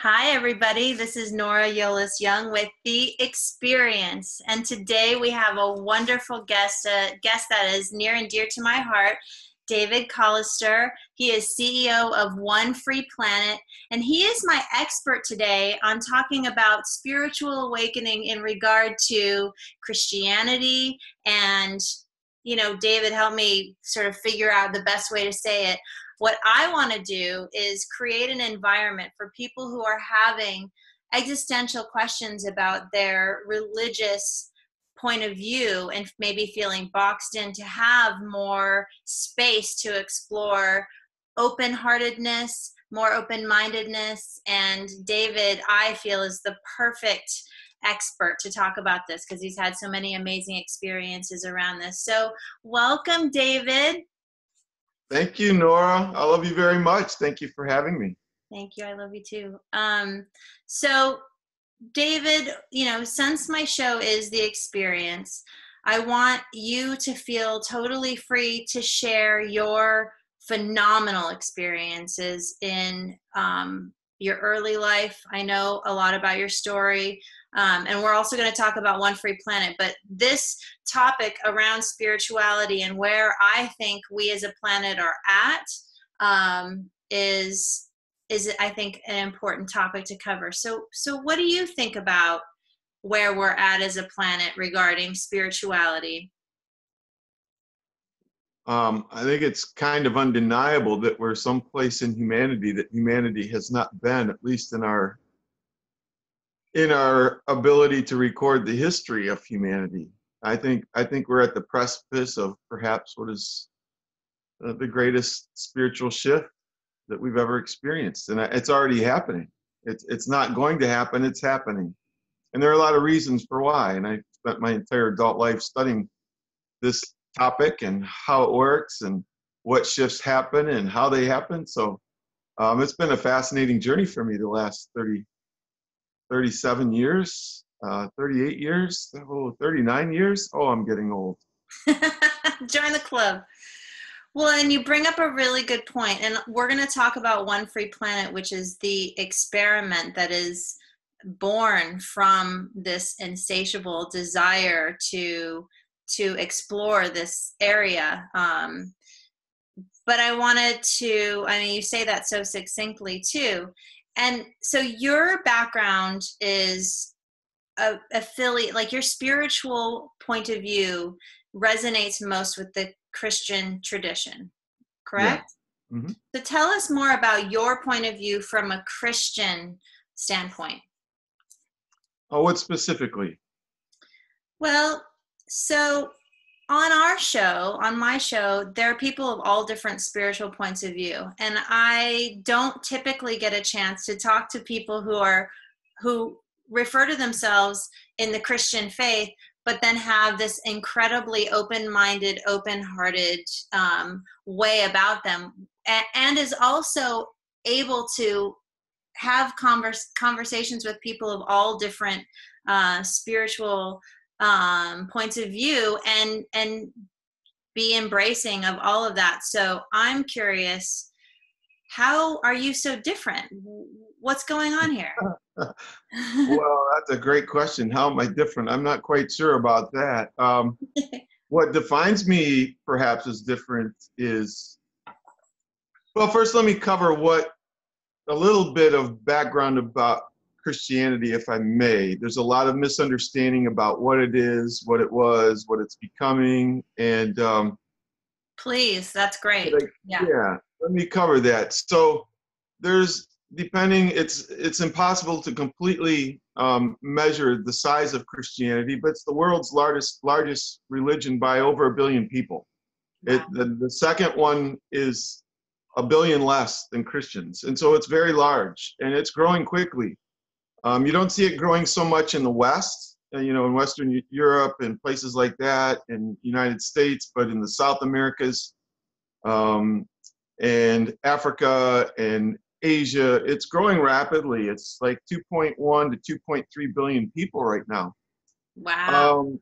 Hi, everybody. This is Nora Yolis Young with The Experience. And today we have a wonderful guest, a guest that is near and dear to my heart, David Colister. He is CEO of One Free Planet, and he is my expert today on talking about spiritual awakening in regard to Christianity. And, David helped me sort of figure out the best way to say it. What I want to do is create an environment for people who are having existential questions about their religious point of view and maybe feeling boxed in, to have more space to explore open-heartedness, more open-mindedness. And David, I feel, is the perfect expert to talk about this because he's had so many amazing experiences around this. So welcome, David. Thank you, Nora. I love you very much. Thank you for having me. Thank you. I love you too. So David, since my show is The Experience, I want you to feel totally free to share your phenomenal experiences in your early life. I know a lot about your story. And we're also going to talk about One Free Planet. But this topic around spirituality and where I think we as a planet are at is I think an important topic to cover. So what do you think about where we're at as a planet regarding spirituality? I think it's kind of undeniable that we're someplace in humanity that humanity has not been, at least in our ability to record the history of humanity. I think we're at the precipice of perhaps what is the greatest spiritual shift that we've ever experienced, and it's already happening. It's not going to happen; it's happening, and there are a lot of reasons for why. And I spent my entire adult life studying this topic and how it works and what shifts happen and how they happen. So it's been a fascinating journey for me the last 37 years, 38 years, 39 years. Oh, I'm getting old. Join the club. Well, and you bring up a really good point, and we're going to talk about One Free Planet, which is the experiment that is born from this insatiable desire to explore this area. But I wanted to, you say that so succinctly too. And so your background is affiliate, like your spiritual point of view resonates most with the Christian tradition, correct? Yeah. Mm-hmm. So tell us more about your point of view from a Christian standpoint. Oh, what specifically? Well, so on my show, there are people of all different spiritual points of view. And I don't typically get a chance to talk to people who refer to themselves in the Christian faith, but then have this incredibly open-minded, open-hearted way about them, and is also able to have conversations with people of all different spiritual points of view and be embracing of all of that. So I'm curious, how are you so different? What's going on here? Well, that's a great question. How am I different? I'm not quite sure about that. What defines me perhaps as different is, well, first let me cover a little bit of background about Christianity, if I may. There's a lot of misunderstanding about what it is, what it was, what it's becoming, and please, that's great. Yeah, let me cover that. So it's impossible to completely measure the size of Christianity, but it's the world's largest religion by over 1 billion people. Wow. The second one is 1 billion less than Christians, and so it's very large, and it's growing quickly. You don't see it growing so much in the West, in Western Europe and places like that, in the United States, but in the South Americas and Africa and Asia, it's growing rapidly. It's like 2.1 to 2.3 billion people right now. Wow.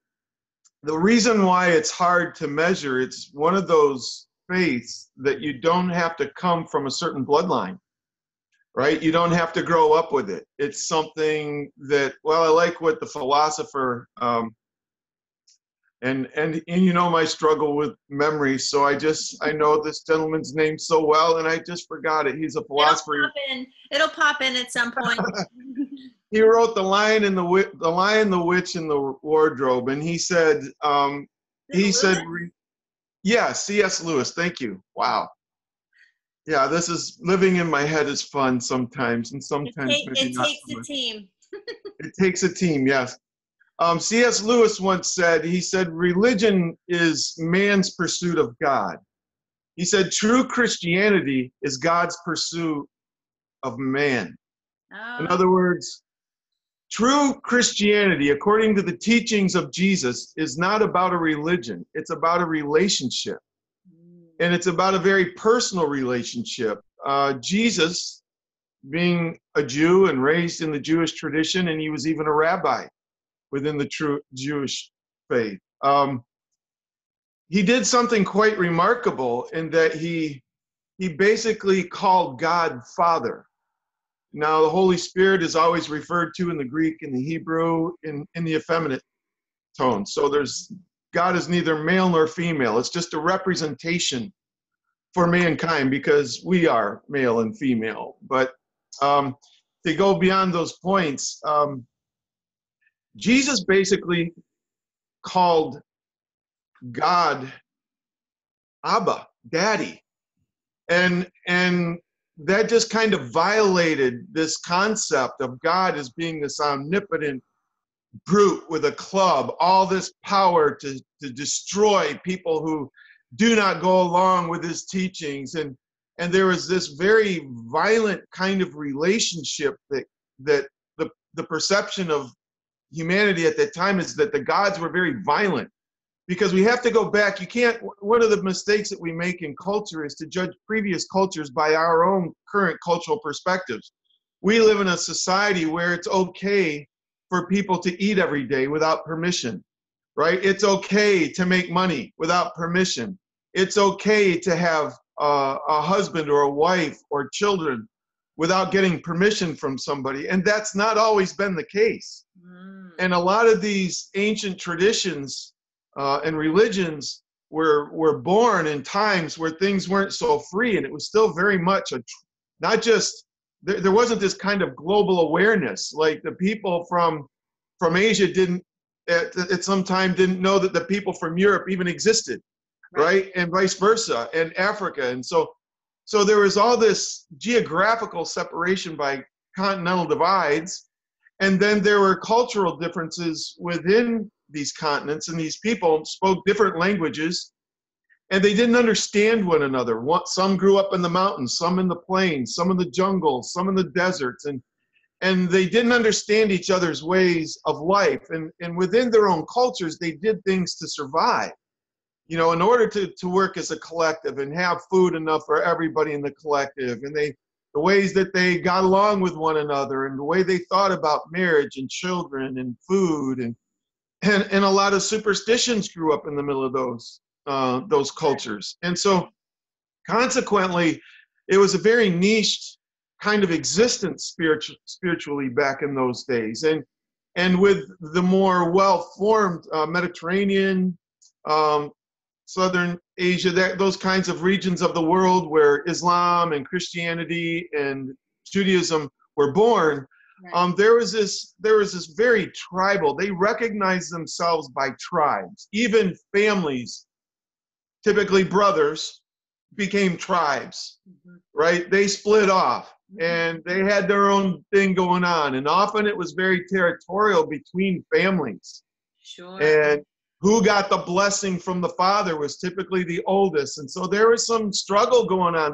The reason why it's hard to measure, it's one of those faiths that you don't have to come from a certain bloodline. right? You don't have to grow up with it. It's something that, well, I like what the philosopher, and you know my struggle with memory, so I know this gentleman's name so well, and I just forgot it. He's a philosopher. It'll pop in at some point. He wrote The Lion, the Witch, and the Wardrobe, and he said, yeah, C.S. Lewis. Thank you. Wow. Yeah, this is living in my head is fun sometimes, and sometimes maybe not so much. It takes a team. It takes a team, yes. C.S. Lewis once said, religion is man's pursuit of God. He said, true Christianity is God's pursuit of man. In other words, true Christianity, according to the teachings of Jesus, is not about a religion. It's about a relationship. And it's about a very personal relationship. Jesus, being a Jew and raised in the Jewish tradition, and he was even a rabbi within the true Jewish faith. He did something quite remarkable in that he basically called God Father. Now, the Holy Spirit is always referred to in the Greek and the Hebrew in the effeminate tone. So God is neither male nor female. It's just a representation for mankind because we are male and female. But to go beyond those points, Jesus basically called God Abba, Daddy. And that just kind of violated this concept of God as being this omnipotent brute with a club, all this power to destroy people who do not go along with his teachings. And there was this very violent kind of relationship that the perception of humanity at that time is that the gods were very violent. Because we have to go back. One of the mistakes that we make in culture is to judge previous cultures by our own current cultural perspectives. We live in a society where it's okay for people to eat every day without permission, right? It's okay to make money without permission. It's okay to have a husband or a wife or children without getting permission from somebody. And that's not always been the case. And a lot of these ancient traditions and religions were born in times where things weren't so free, and it was still very much there wasn't this kind of global awareness. Like the people from Asia didn't at some time didn't know that the people from Europe even existed, right? And vice versa, and Africa. And so there was all this geographical separation by continental divides, and then there were cultural differences within these continents, and these people spoke different languages, and they didn't understand one another. Some grew up in the mountains, some in the plains, some in the jungles, some in the deserts, and they didn't understand each other's ways of life. And within their own cultures, they did things to survive, in order to work as a collective and have food enough for everybody in the collective. And the ways that they got along with one another, and the way they thought about marriage and children and food, and a lot of superstitions grew up in the middle of those cultures. And so consequently, it was a very niched kind of existence spiritually back in those days. And with the more well-formed Mediterranean, Southern Asia, those kinds of regions of the world where Islam and Christianity and Judaism were born, there was this very tribal. They recognized themselves by tribes. Even families, typically brothers, became tribes, right? They split off, and they had their own thing going on. And often it was very territorial between families. Sure. And who got the blessing from the father was typically the oldest. And so there was some struggle going on.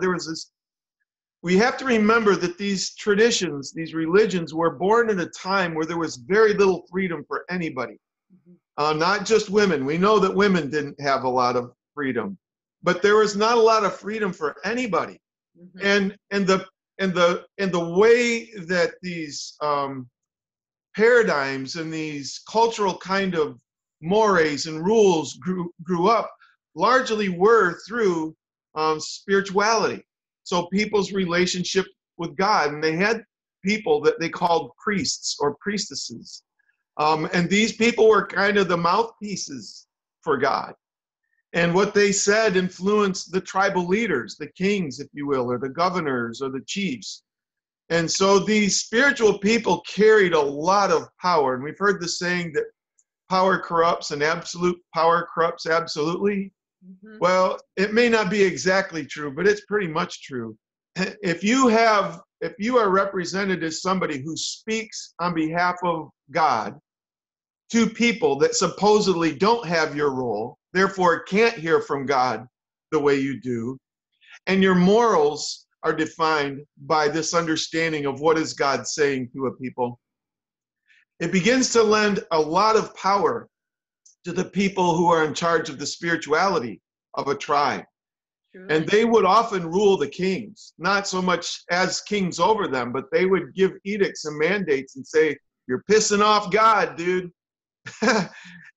We have to remember that these traditions, these religions were born at a time where there was very little freedom for anybody. Not just women. We know that women didn't have a lot of freedom, but there was not a lot of freedom for anybody. And the way that these paradigms and these cultural kind of mores and rules grew up largely were through spirituality. So people's relationship with God, and they had people that they called priests or priestesses. And these people were kind of the mouthpieces for God. And what they said influenced the tribal leaders, the kings, if you will, or the governors or the chiefs. And so these spiritual people carried a lot of power. And we've heard the saying that power corrupts and absolute power corrupts absolutely. Mm-hmm. Well, it may not be exactly true, but it's pretty much true. If you are represented as somebody who speaks on behalf of God to people that supposedly don't have your role, therefore can't hear from God the way you do, and your morals are defined by this understanding of what is God saying to a people, it begins to lend a lot of power to the people who are in charge of the spirituality of a tribe. Truly. And they would often rule the kings, not so much as kings over them, but they would give edicts and mandates and say, you're pissing off God, dude.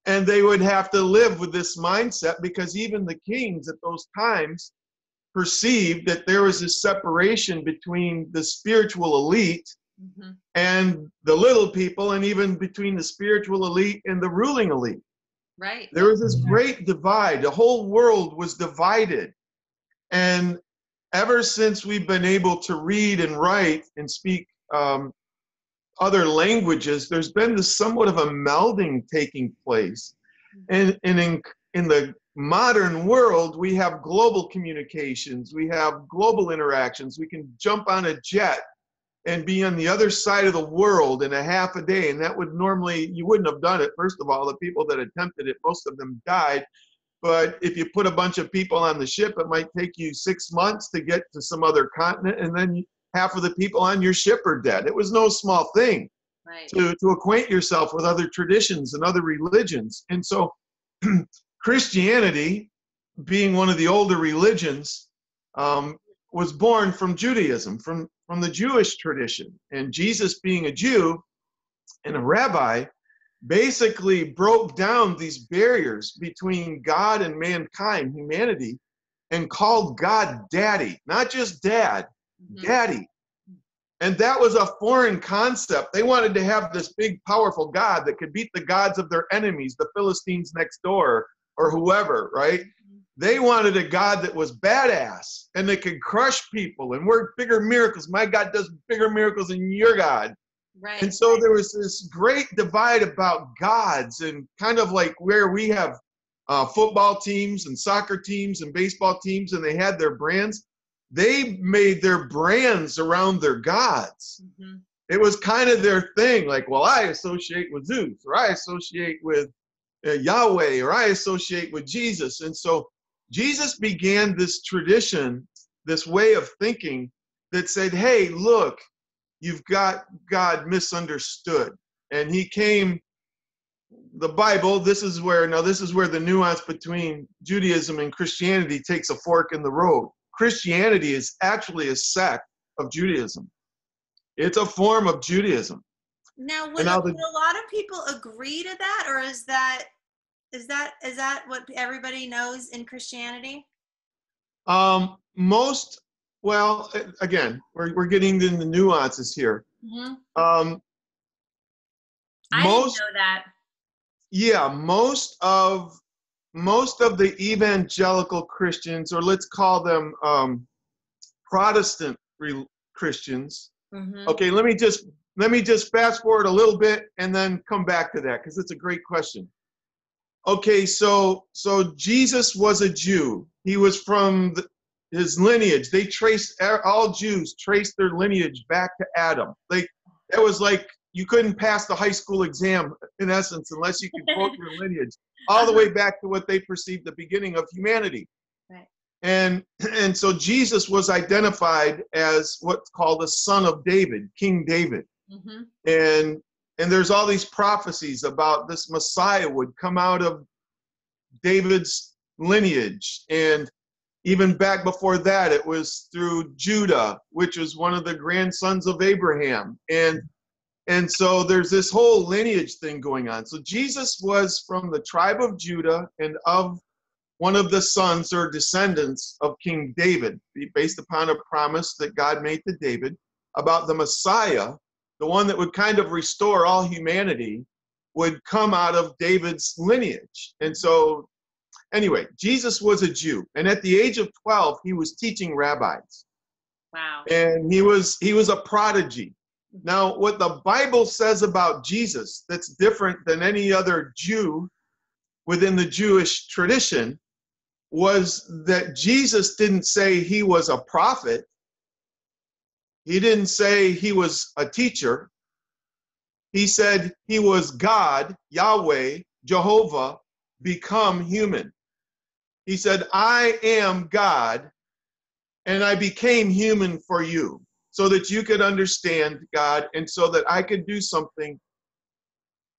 And they would have to live with this mindset, because even the kings at those times perceived that there was this separation between the spiritual elite mm-hmm. and the little people, and even between the spiritual elite and the ruling elite. Right. There was this great divide. The whole world was divided. And ever since we've been able to read and write and speak other languages, there's been this somewhat of a melding taking place. And in the modern world, we have global communications, we have global interactions. We can jump on a jet and be on the other side of the world in a half a day. And that would normally, you wouldn't have done it. First of all, the people that attempted it, most of them died. But if you put a bunch of people on the ship, it might take you 6 months to get to some other continent, and then half of the people on your ship are dead. It was no small thing. Right. To acquaint yourself with other traditions and other religions. And so Christianity, being one of the older religions, was born from Judaism, from the Jewish tradition. And Jesus, being a Jew and a rabbi, basically broke down these barriers between God and mankind, humanity, and called God Daddy. Not just Dad, mm-hmm. Daddy. And that was a foreign concept. They wanted to have this big, powerful God that could beat the gods of their enemies, the Philistines next door, or whoever, right? They wanted a God that was badass and that could crush people and work bigger miracles. My God does bigger miracles than your God. Right. And so there was this great divide about gods, and kind of like where we have football teams and soccer teams and baseball teams, and they had their brands. They made their brands around their gods. Mm-hmm. It was kind of their thing. Like, well, I associate with Zeus, or I associate with Yahweh, or I associate with Jesus. And so Jesus began this tradition, this way of thinking that said, hey, look, you've got God misunderstood. And he came, the Bible, this is where the nuance between Judaism and Christianity takes a fork in the road. Christianity is actually a sect of Judaism. It's a form of Judaism. Now, would a lot of people agree to that, or is that what everybody knows in Christianity? Well, again, we're getting into nuances here. Mm-hmm. I didn't know that. Yeah, most of the evangelical Christians, or let's call them Protestant Christians. Mm-hmm. Okay, let me just fast forward a little bit and then come back to that, because it's a great question. Okay, so Jesus was a Jew. He was from his lineage. All Jews traced their lineage back to Adam. It was like you couldn't pass the high school exam, in essence, unless you could quote your lineage all the way back to what they perceived the beginning of humanity. Right. And so Jesus was identified as what's called a son of David, King David. Mm-hmm. And there's all these prophecies about this Messiah would come out of David's lineage. And even back before that, it was through Judah, which was one of the grandsons of Abraham. And so there's this whole lineage thing going on. So Jesus was from the tribe of Judah and of one of the sons or descendants of King David, based upon a promise that God made to David. about the Messiah, the one that would kind of restore all humanity, would come out of David's lineage. And so, anyway, Jesus was a Jew, and at the age of 12, he was teaching rabbis. Wow. And he was a prodigy. Now, what the Bible says about Jesus that's different than any other Jew within the Jewish tradition was that Jesus didn't say he was a prophet. He didn't say he was a teacher. He said he was God, Yahweh, Jehovah, become human. He said, I am God, and I became human for you so that you could understand God and so that I could do something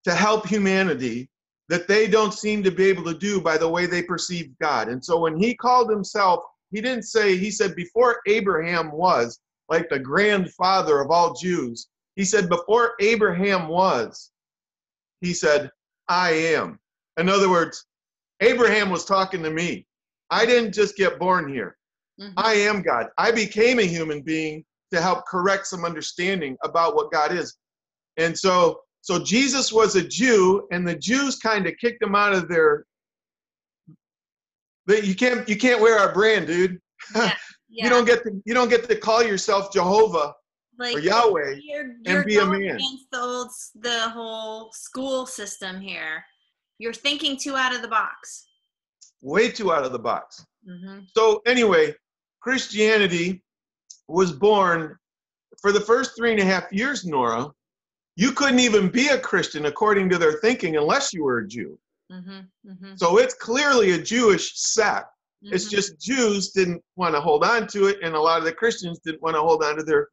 to help humanity that they don't seem to be able to do by the way they perceive God. And so when he called himself, he didn't say, he said, before Abraham was, like the grandfather of all Jews, he said, before Abraham was, he said, I am. In other words, Abraham was talking to me. I didn't just get born here. Mm-hmm. I am God. I became a human being to help correct some understanding about what God is. And so Jesus was a Jew, and the Jews kind of kicked him out of their. You can't wear our brand, dude. Yeah. You don't get to call yourself Jehovah or Yahweh you're and be a going man. against the whole school system here. You're thinking too out of the box. Way too out of the box. Mm-hmm. So anyway, Christianity was born for the first 3.5 years, Nora. You couldn't even be a Christian according to their thinking unless you were a Jew. Mm-hmm. Mm-hmm. So it's clearly a Jewish sect. Mm-hmm. It's just Jews didn't want to hold on to it, and a lot of the Christians didn't want to hold on to their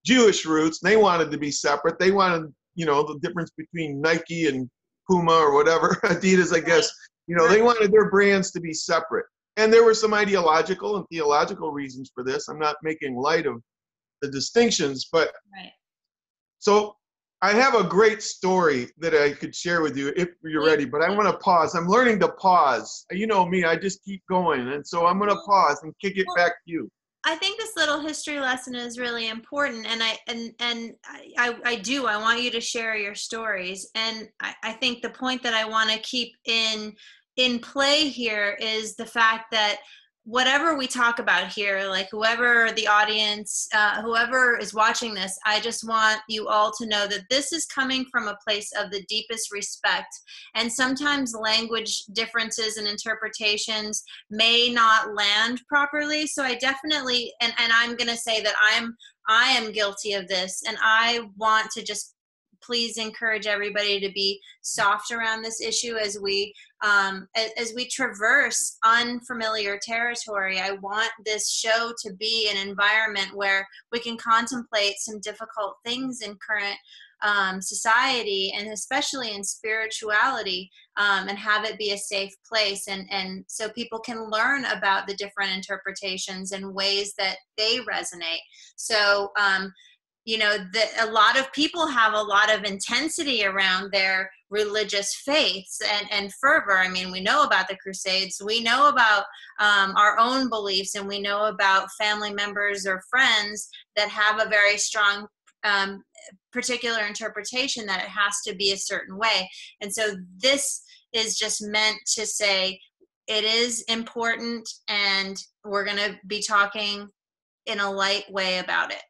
Jewish roots. They wanted to be separate. They wanted, the difference between Nike and Puma or whatever, Adidas, I guess. They wanted their brands to be separate. And there were some ideological and theological reasons for this. I'm not making light of the distinctions, but so I have a great story that I could share with you if you're ready, but I want to pause. I'm learning to pause. You know me, I just keep going. And so I'm going to pause and kick it back to you. I think this little history lesson is really important, and I want you to share your stories. And I think the point that I want to keep in play here is the fact that whatever we talk about here, like whoever the audience, whoever is watching this, I just want you all to know that this is coming from a place of the deepest respect. And sometimes language differences and interpretations may not land properly. So I definitely, and I'm going to say that I am guilty of this, and I want to just please encourage everybody to be soft around this issue as we traverse unfamiliar territory. I want this show to be an environment where we can contemplate some difficult things in current society, and especially in spirituality, and have it be a safe place, and so people can learn about the different interpretations and ways that they resonate. So a lot of people have a lot of intensity around their religious faiths and fervor. I mean, we know about the Crusades, we know about our own beliefs, and we know about family members or friends that have a very strong particular interpretation that it has to be a certain way. And so this is just meant to say it is important, and we're going to be talking in a light way about it.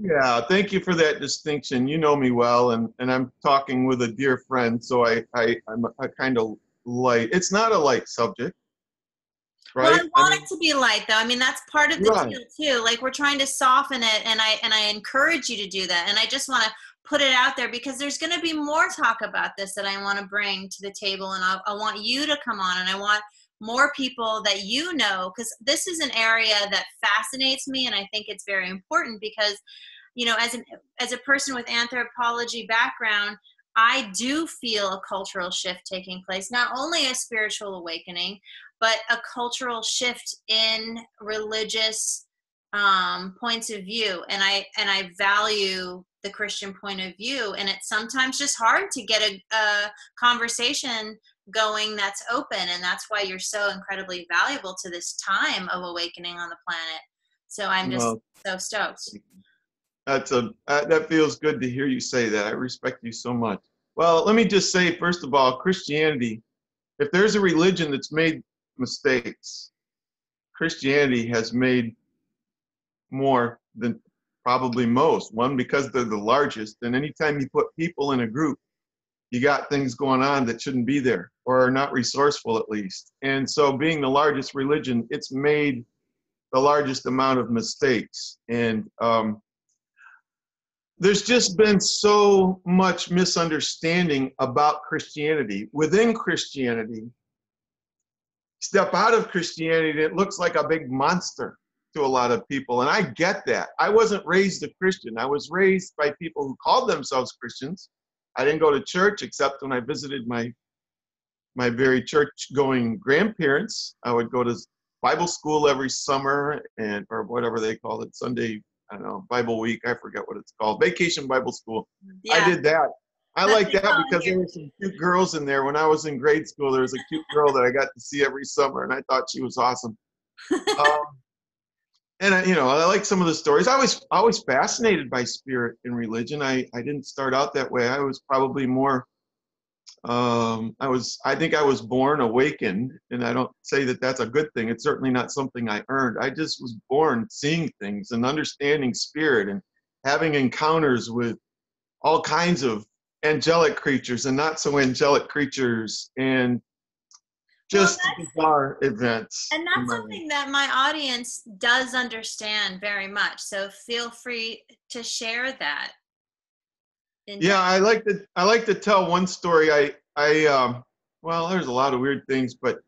Yeah, thank you for that distinction. You know me well, and I'm talking with a dear friend, so I'm a kind of light. It's not a light subject, right? Well, I want it to be light, though. I mean, that's part of the deal too. Like, we're trying to soften it, and I encourage you to do that. And I just want to put it out there because there's going to be more talk about this that I want to bring to the table, and I want you to come on, and I want more people that because this is an area that fascinates me, and I think it's very important because, as a person with anthropology background, I do feel a cultural shift taking place, not only a spiritual awakening, but a cultural shift in religious points of view. And I value the Christian point of view, and it's sometimes just hard to get a conversation going that's open, and that's why you're so incredibly valuable to this time of awakening on the planet. So I'm just so stoked. That feels good to hear you say that. I respect you so much. Well, let me just say, first of all, Christianity, if there's a religion that's made mistakes, Christianity has made more than probably most. One, because they're the largest, and anytime you put people in a group, you got things going on that shouldn't be there or are not resourceful at least. And so being the largest religion, it's made the largest amount of mistakes. And there's just been so much misunderstanding about Christianity. Within Christianity, step out of Christianity, it looks like a big monster to a lot of people. And I get that. I wasn't raised a Christian. I was raised by people who called themselves Christians. I didn't go to church except when I visited my very church-going grandparents. I would go to Bible school every summer or whatever they call it, Sunday, I don't know, Bible week, I forget what it's called, Vacation Bible School. Yeah. I did that. I like that because there were some cute girls in there. When I was in grade school, there was a cute girl that I got to see every summer, and I thought she was awesome. And I like some of the stories. I was fascinated by spirit and religion. I didn't start out that way. I was probably more. I think I was born awakened, and I don't say that that's a good thing. It's certainly not something I earned. I just was born seeing things and understanding spirit and having encounters with all kinds of angelic creatures and not so angelic creatures and just bizarre events. And that's something that my audience does understand very much. So feel free to share that. Yeah, I like to tell one story. Well, there's a lot of weird things, but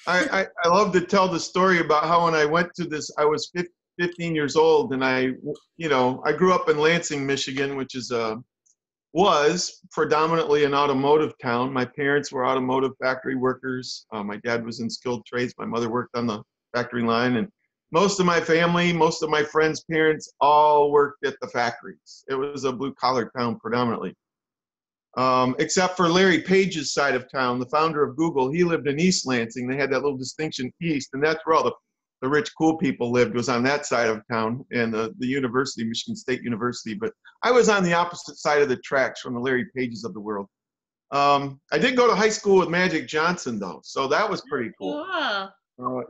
I love to tell the story about how when I went to this, I was 15 years old, and I grew up in Lansing, Michigan, which was predominantly an automotive town. My parents were automotive factory workers. My dad was in skilled trades. My mother worked on the factory line, and most of my family, most of my friends' parents all worked at the factories. It was a blue-collar town predominantly. Except for Larry Page's side of town, the founder of Google. He lived in East Lansing. They had that little distinction east, and that's where all the rich, cool people lived, was on that side of town, and the university, Michigan State University. But I was on the opposite side of the tracks from the Larry Pages of the world. I did go to high school with Magic Johnson, though, so that was pretty cool.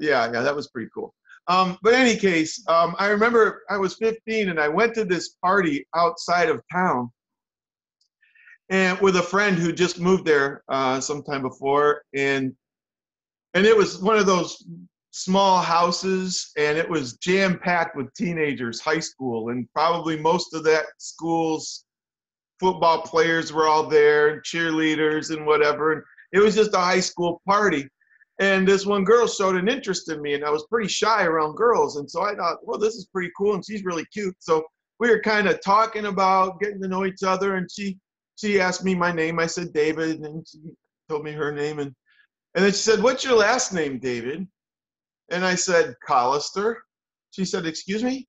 Yeah, that was pretty cool. But in any case, I remember I was 15, and I went to this party outside of town, and with a friend who just moved there sometime before, and it was one of those small houses, and it was jam-packed with teenagers, high school, and probably most of that school's football players were all there, cheerleaders and whatever, and it was just a high school party. And this one girl showed an interest in me, and I was pretty shy around girls, and so I thought, well, this is pretty cool, and she's really cute. So we were kind of talking about getting to know each other, and she asked me my name. I said David, and she told me her name, and then she said, "What's your last name, David?" And I said, "Colister." She said, "Excuse me?"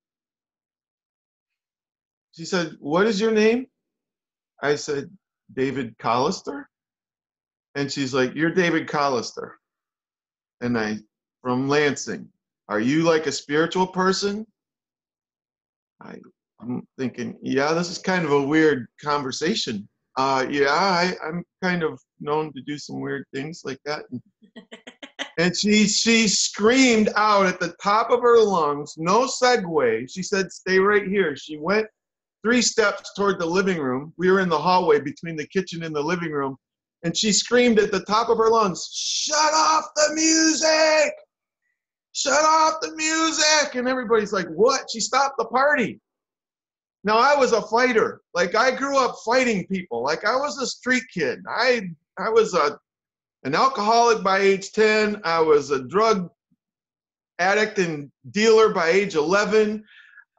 She said, "What is your name?" I said, "David Colister." And she's like, "You're David Colister." And from Lansing. "Are you like a spiritual person?" I'm thinking, yeah, this is kind of a weird conversation. Yeah, I'm kind of known to do some weird things like that. And she screamed out at the top of her lungs, no segue. She said, "Stay right here." She went 3 steps toward the living room. We were in the hallway between the kitchen and the living room. And she screamed at the top of her lungs, "Shut off the music! Shut off the music!" And everybody's like, "What?" She stopped the party. Now, I was a fighter. Like, I grew up fighting people. Like, I was a street kid. I was an alcoholic by age 10. I was a drug addict and dealer by age 11.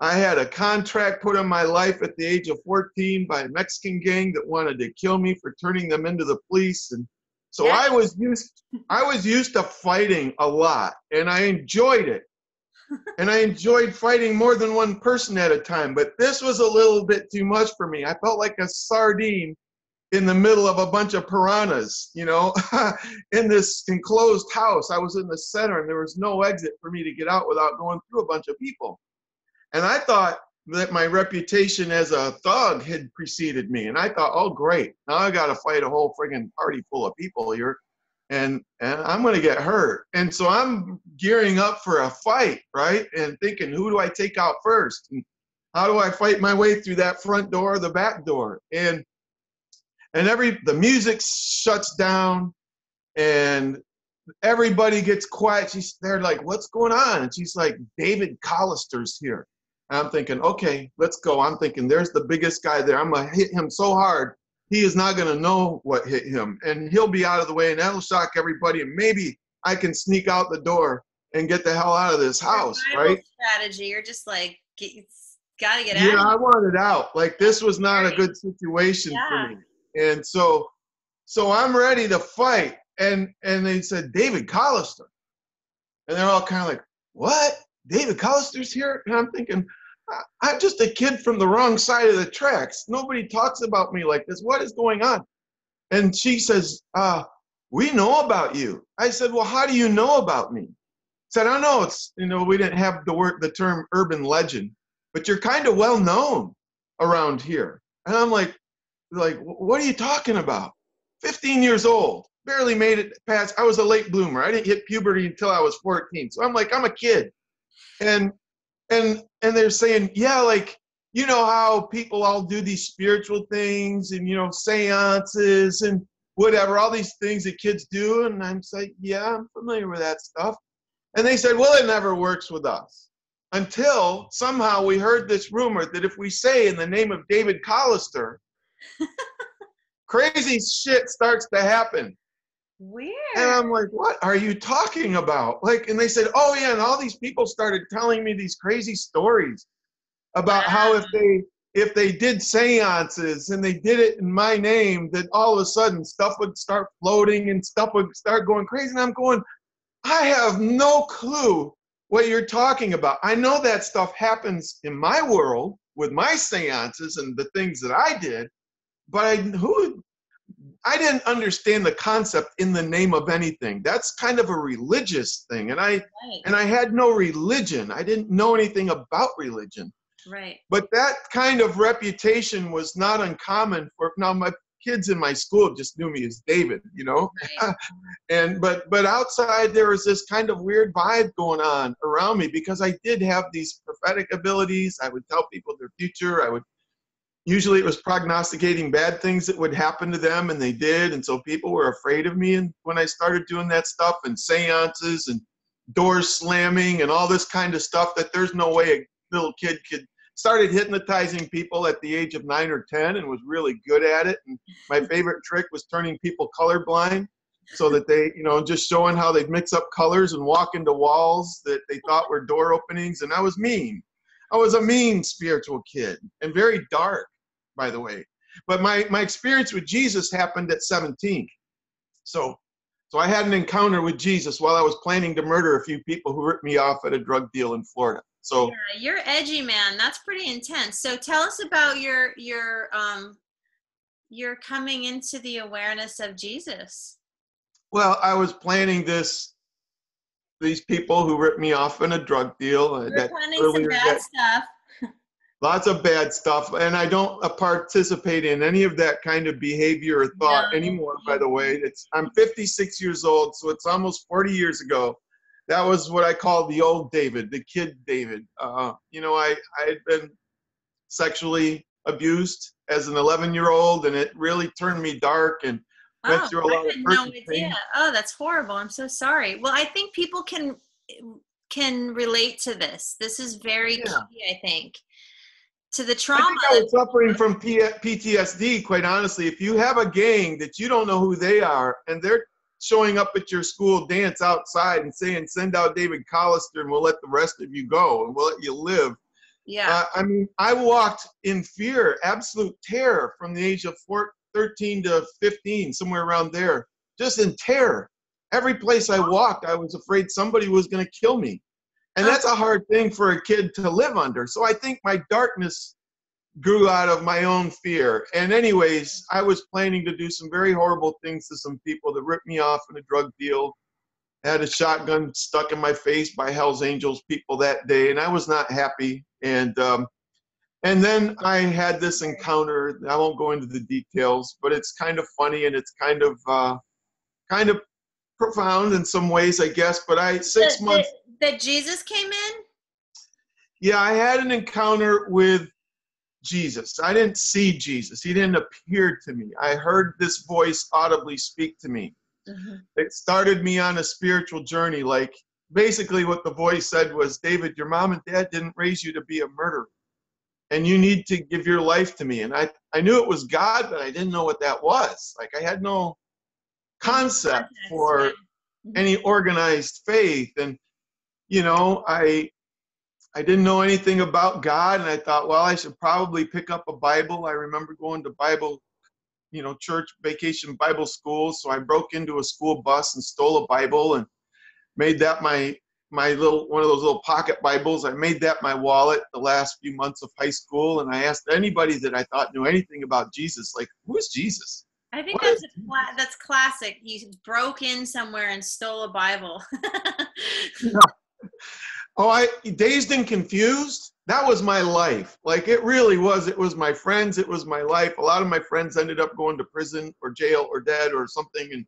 I had a contract put on my life at the age of 14 by a Mexican gang that wanted to kill me for turning them into the police. And so I was used to fighting a lot, and I enjoyed it. And I enjoyed fighting more than one person at a time, but this was a little bit too much for me. I felt like a sardine in the middle of a bunch of piranhas, in this enclosed house. I was in the center, and there was no exit for me to get out without going through a bunch of people. And I thought, that my reputation as a thug had preceded me. And I thought, oh, great. Now I got to fight a whole friggin' party full of people here. And I'm going to get hurt. And so I'm gearing up for a fight, right? And thinking, who do I take out first? And how do I fight my way through that front door or the back door? And the music shuts down and everybody gets quiet. They're like, what's going on? And she's like, David Colister's here. And I'm thinking, okay, let's go. I'm thinking, there's the biggest guy there. I'm going to hit him so hard, he is not going to know what hit him. And he'll be out of the way, and that'll shock everybody. And maybe I can sneak out the door and get the hell out of this house, right? Strategy. You're just like, got to get out. Yeah, I wanted out. Like, this was not a good situation for me. And so I'm ready to fight. And they said, David Colister. And they're all kind of like, what? David Colister's here? And I'm thinking, I'm just a kid from the wrong side of the tracks. Nobody talks about me like this. What is going on? And she says, we know about you. I said, well, how do you know about me? I said, I don't know. It's, we didn't have the term urban legend, but you're kind of well known around here. And I'm like, what are you talking about? 15 years old, barely made it past. I was a late bloomer. I didn't hit puberty until I was 14. So I'm like, I'm a kid. And they're saying, yeah, like, you know how people all do these spiritual things and, seances and whatever, all these things that kids do. And I'm like, yeah, I'm familiar with that stuff. And they said, well, it never works with us. Until somehow we heard this rumor that if we say in the name of David Colister, crazy shit starts to happen. Weird. And I'm like, what are you talking about? Like, and they said, oh yeah, and all these people started telling me these crazy stories about how if they did seances and they did it in my name, that all of a sudden stuff would start floating and stuff would start going crazy. And I'm going, I have no clue what you're talking about. I know that stuff happens in my world with my seances and the things that I did, but I didn't understand the concept in the name of anything. That's kind of a religious thing. And I had no religion. I didn't know anything about religion. Right. But that kind of reputation was not uncommon now my kids in my school just knew me as David, Right. but outside there was this kind of weird vibe going on around me because I did have these prophetic abilities. I would tell people their future. Usually it was prognosticating bad things that would happen to them, and they did. And so people were afraid of me. And when I started doing that stuff and seances and doors slamming and all this kind of stuff, that there's no way a little kid started hypnotizing people at the age of 9 or 10 and was really good at it. And my favorite trick was turning people colorblind so that they, just showing how they'd mix up colors and walk into walls that they thought were door openings. And I was mean. I was a mean spiritual kid and very dark, by the way. But my experience with Jesus happened at 17. So I had an encounter with Jesus while I was planning to murder a few people who ripped me off at a drug deal in Florida. So yeah, you're edgy, man. That's pretty intense. So tell us about your coming into the awareness of Jesus. Well, I was planning these people who ripped me off in a drug deal. You're planning some bad stuff. Lots of bad stuff, and I don't participate in any of that kind of behavior or thought anymore, by the way. I'm 56 years old, so it's almost 40 years ago. That was what I called the old David, the kid David. I had been sexually abused as an 11-year-old, and it really turned me dark and went through a lot of hurt and pain. Oh, that's horrible. I'm so sorry. Well, I think people can relate to this. This is very key, I think. To the trauma. I think I was suffering from PTSD, quite honestly. If you have a gang that you don't know who they are, and they're showing up at your school dance outside and saying, send out David Colister and we'll let the rest of you go and we'll let you live. Yeah. I walked in fear, absolute terror from the age of 13 to 15, somewhere around there, just in terror. Every place I walked, I was afraid somebody was going to kill me. And that's a hard thing for a kid to live under. So I think my darkness grew out of my own fear. And anyways, I was planning to do some very horrible things to some people that ripped me off in a drug deal. I had a shotgun stuck in my face by Hell's Angels people that day, and I was not happy. And And then I had this encounter. I won't go into the details, but it's kind of funny and it's kind of profound in some ways, I guess. But I 6 months. That Jesus came in? Yeah, I had an encounter with Jesus. I didn't see Jesus. He didn't appear to me. I heard this voice audibly speak to me. Mm-hmm. It started me on a spiritual journey. Like, basically what the voice said was, David, your mom and dad didn't raise you to be a murderer, and you need to give your life to me. And I knew it was God, but I didn't know what that was. Like, I had no concept for any organized faith. And, you know, I didn't know anything about God, and I thought, well, I should probably pick up a Bible. I remember going to Bible, church vacation Bible school. So I broke into a school bus and stole a Bible and made that my little one of those little pocket Bibles. I made that my wallet the last few months of high school, and I asked anybody that I thought knew anything about Jesus, like, who is Jesus? I think What that's classic. You broke in somewhere and stole a Bible. Oh, dazed and confused. That was my life. Like, it really was. It was my friends. It was my life. A lot of my friends ended up going to prison or jail or dead or something. And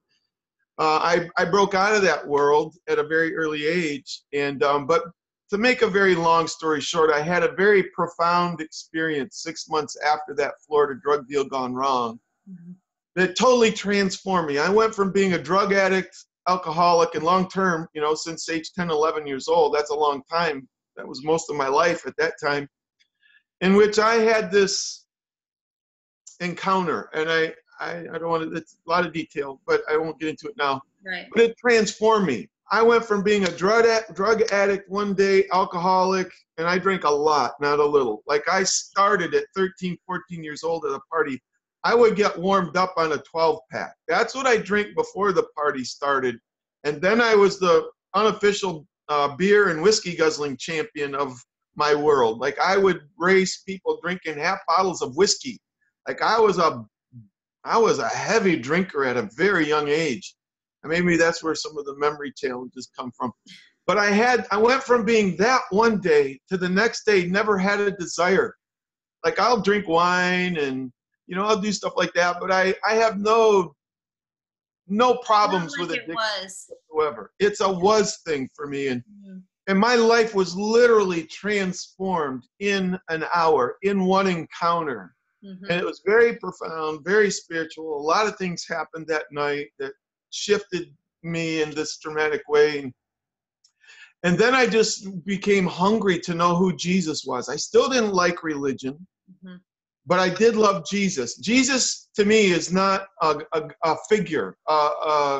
I broke out of that world at a very early age. And but to make a very long story short, I had a very profound experience 6 months after that Florida drug deal gone wrong. Mm-hmm. That totally transformed me. I went from being a drug addict, alcoholic, and long-term, since age 10, 11 years old. That's a long time. That was most of my life at that time, in which I had this encounter. And I don't want to, it's a lot of detail, but I won't get into it now. Right. But it transformed me. I went from being a drug addict one day, alcoholic, and I drank a lot, not a little. Like, I started at 13, 14 years old at a party. I would get warmed up on a 12-pack. That's what I drank before the party started. And then I was the unofficial beer and whiskey guzzling champion of my world. Like, I would race people drinking half bottles of whiskey. Like, I was a heavy drinker at a very young age. And maybe that's where some of the memory challenges come from. But I went from being that one day to the next day, never had a desire. Like, I'll drink wine and, I'll do stuff like that, but I have no problems with addiction whatsoever. It's a was thing for me. And my life was literally transformed in an hour, in one encounter. Mm-hmm. And it was very profound, very spiritual. A lot of things happened that night that shifted me in this dramatic way. And then I just became hungry to know who Jesus was. I still didn't like religion. Mm-hmm. But I did love Jesus. Jesus, to me, is not a figure,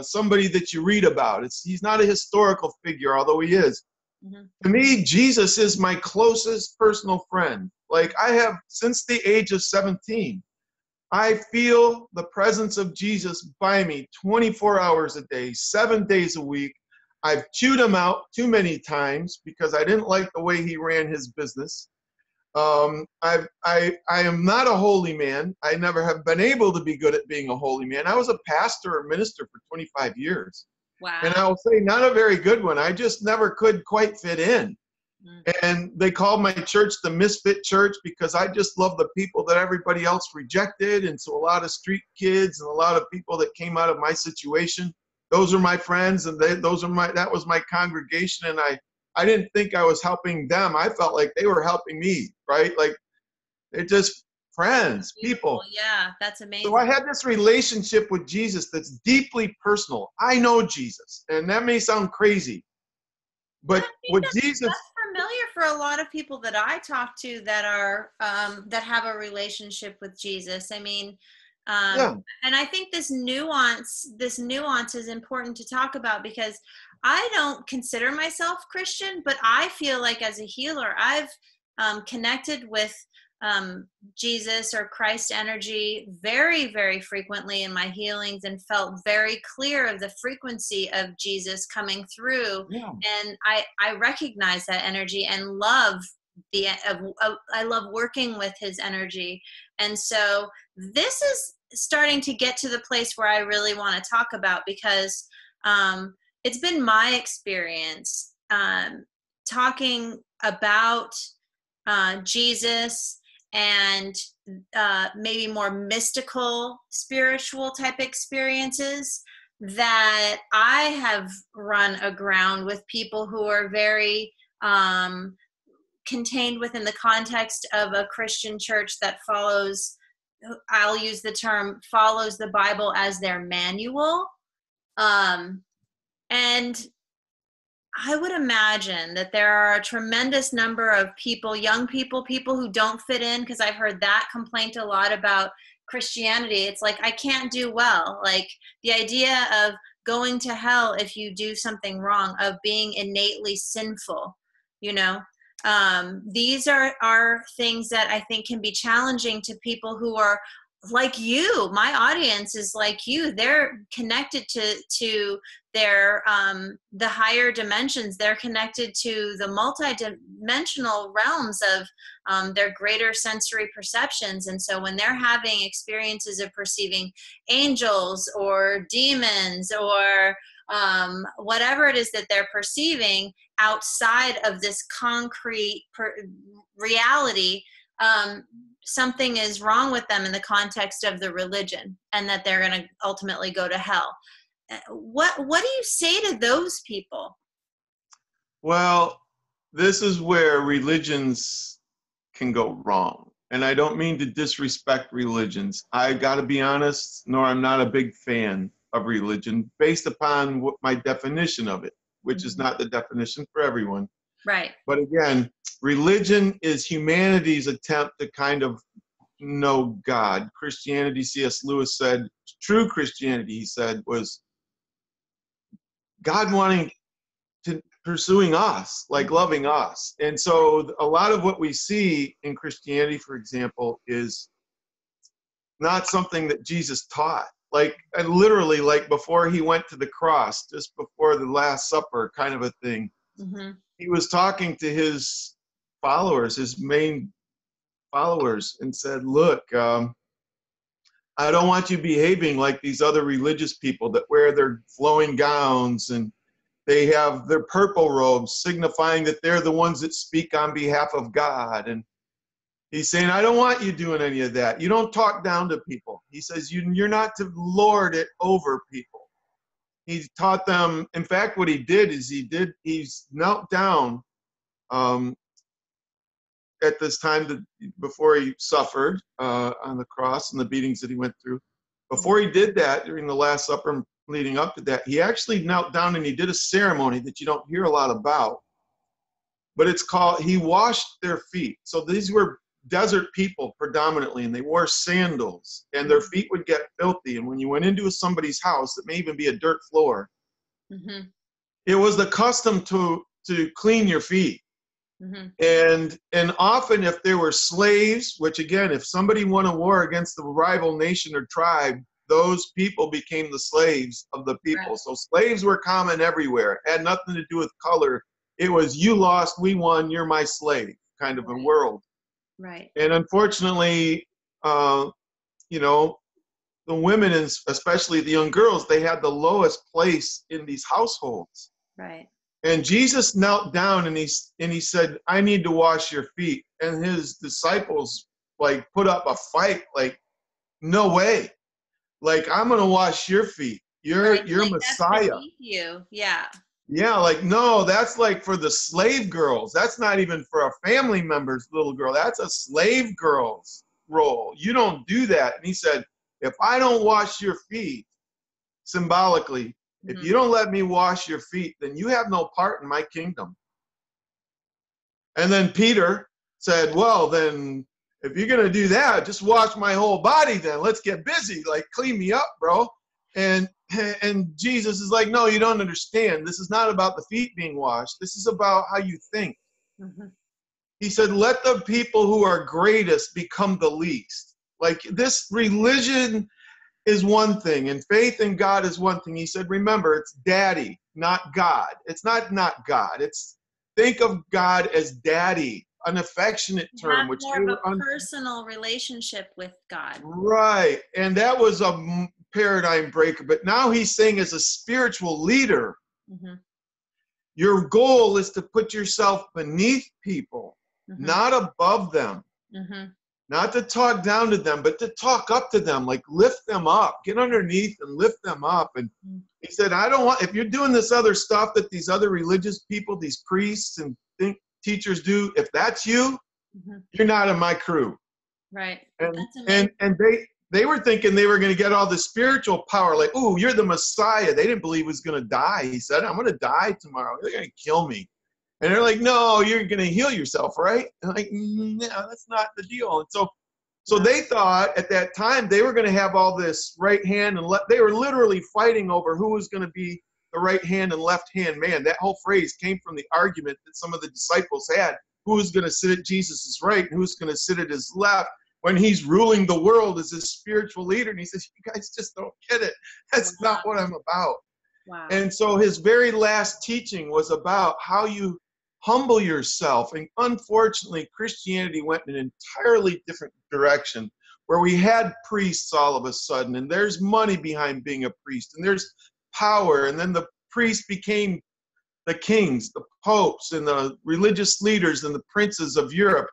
somebody that you read about. He's not a historical figure, although he is. Mm-hmm. To me, Jesus is my closest personal friend. Like, I have, since the age of 17, I feel the presence of Jesus by me 24 hours a day, 7 days a week. I've chewed him out too many times because I didn't like the way he ran his business. I am not a holy man. I never have been able to be good at being a holy man. I was a pastor or minister for 25 years. Wow. And I'll say not a very good one. I just never could quite fit in. Mm. And they called my church the misfit church because I just love the people that everybody else rejected. And so a lot of street kids and a lot of people that came out of my situation, those are my friends, and that was my congregation. And I didn't think I was helping them. I felt like they were helping me, right? Like, they're just friends, people. Yeah, that's amazing. So I had this relationship with Jesus that's deeply personal. I know Jesus, and that may sound crazy, but with Jesus, that's familiar for a lot of people that I talk to that are that have a relationship with Jesus. I mean, yeah. And I think this nuance is important to talk about because I don't consider myself Christian, but I feel like as a healer, I've connected with Jesus or Christ energy very, very frequently in my healings and felt very clear of the frequency of Jesus coming through. Yeah. And I recognize that energy and love I love working with his energy. And so this is starting to get to the place where I really want to talk about because it's been my experience talking about Jesus and maybe more mystical, spiritual type experiences, that I have run aground with people who are very contained within the context of a Christian church that follows, I'll use the term, follows the Bible as their manual. And I would imagine that there are a tremendous number of people, young people, people who don't fit in, because I've heard that complaint a lot about Christianity. It's like, I can't do well. Like the idea of going to hell if you do something wrong, of being innately sinful, you know. These are things that I think can be challenging to people who are like you. My audience is like you. They're connected to their the higher dimensions. They're connected to the multi-dimensional realms of their greater sensory perceptions. And so when they're having experiences of perceiving angels or demons or whatever it is that they're perceiving outside of this concrete reality, something is wrong with them in the context of the religion, and that they're going to ultimately go to hell. What do you say to those people? Well, this is where religions can go wrong. And I don't mean to disrespect religions. I got to be honest, nor I'm not a big fan of religion based upon what my definition of it, which is not the definition for everyone. Right. But again, religion is humanity's attempt to kind of know God. Christianity, C.S. Lewis said, true Christianity, he said, was God wanting to pursuing us, like loving us. And so a lot of what we see in Christianity, for example, is not something that Jesus taught. Like, and literally, like before he went to the cross, just before the Last Supper kind of a thing, he was talking to his followers, his main followers, and said, look, I don't want you behaving like these other religious people that wear their flowing gowns and they have their purple robes signifying that they're the ones that speak on behalf of God. And he's saying, I don't want you doing any of that. You don't talk down to people. He says, you're not to lord it over people. He taught them, in fact, what he did is he's knelt down at this time before he suffered on the cross and the beatings that he went through. Before he did that, during the Last Supper leading up to that, he actually knelt down and he did a ceremony that you don't hear a lot about. But it's called, he washed their feet. So these were desert people predominantly, and they wore sandals, and their feet would get filthy. And when you went into somebody's house, it may even be a dirt floor, it was the custom to clean your feet. And often if there were slaves, which again, if somebody won a war against the rival nation or tribe, those people became the slaves of the people. Right. So slaves were common everywhere. It had nothing to do with color. It was, you lost, we won, you're my slave kind of a world. Right. And unfortunately, you know, the women, and especially the young girls, they had the lowest place in these households. Right. And Jesus knelt down and he said, I need to wash your feet. And his disciples like put up a fight, like, no way. Like, I'm going to wash your feet. You're like, Messiah. That's you. Yeah. Yeah, like, no, that's like for the slave girls. That's not even for a family member's little girl. That's a slave girl's role. You don't do that. And he said, if I don't wash your feet, symbolically, if you don't let me wash your feet, then you have no part in my kingdom. And then Peter said, well, then if you're going to do that, just wash my whole body then. Let's get busy. Like, clean me up, bro. And Jesus is like, no, you don't understand. This is not about the feet being washed. This is about how you think. He said, let the people who are greatest become the least. Like, this religion is one thing, and faith in God is one thing. He said, remember, it's daddy, not God. It's not God. It's, think of God as daddy, an affectionate term. Have which more of a personal relationship with God. Right. And that was a paradigm breaker. But now he's saying, as a spiritual leader, your goal is to put yourself beneath people, not above them. not to talk down to them, but to talk up to them, like lift them up, get underneath and lift them up. And he said, I don't want, if you're doing this other stuff that these other religious people, these priests and teachers do, if that's you, you're not in my crew. Right. And That's amazing. and they were thinking they were going to get all the spiritual power, like, oh, you're the Messiah. They didn't believe he was going to die. He said, I'm going to die tomorrow. They're going to kill me. And they're like, no, you're going to heal yourself, right? And I'm like, no, that's not the deal. And so they thought at that time they were going to have all this right hand and left. They were literally fighting over who was going to be the right hand and left hand man. That whole phrase came from the argument that some of the disciples had. Who was going to sit at Jesus' right and who's going to sit at his left when he's ruling the world as a spiritual leader? And he says, you guys just don't get it. That's not what I'm about. Wow. And so his very last teaching was about how you humble yourself. And unfortunately, Christianity went in an entirely different direction, where we had priests all of a sudden, and there's money behind being a priest, and there's power, and then the priest became the kings, the popes, and the religious leaders, and the princes of Europe,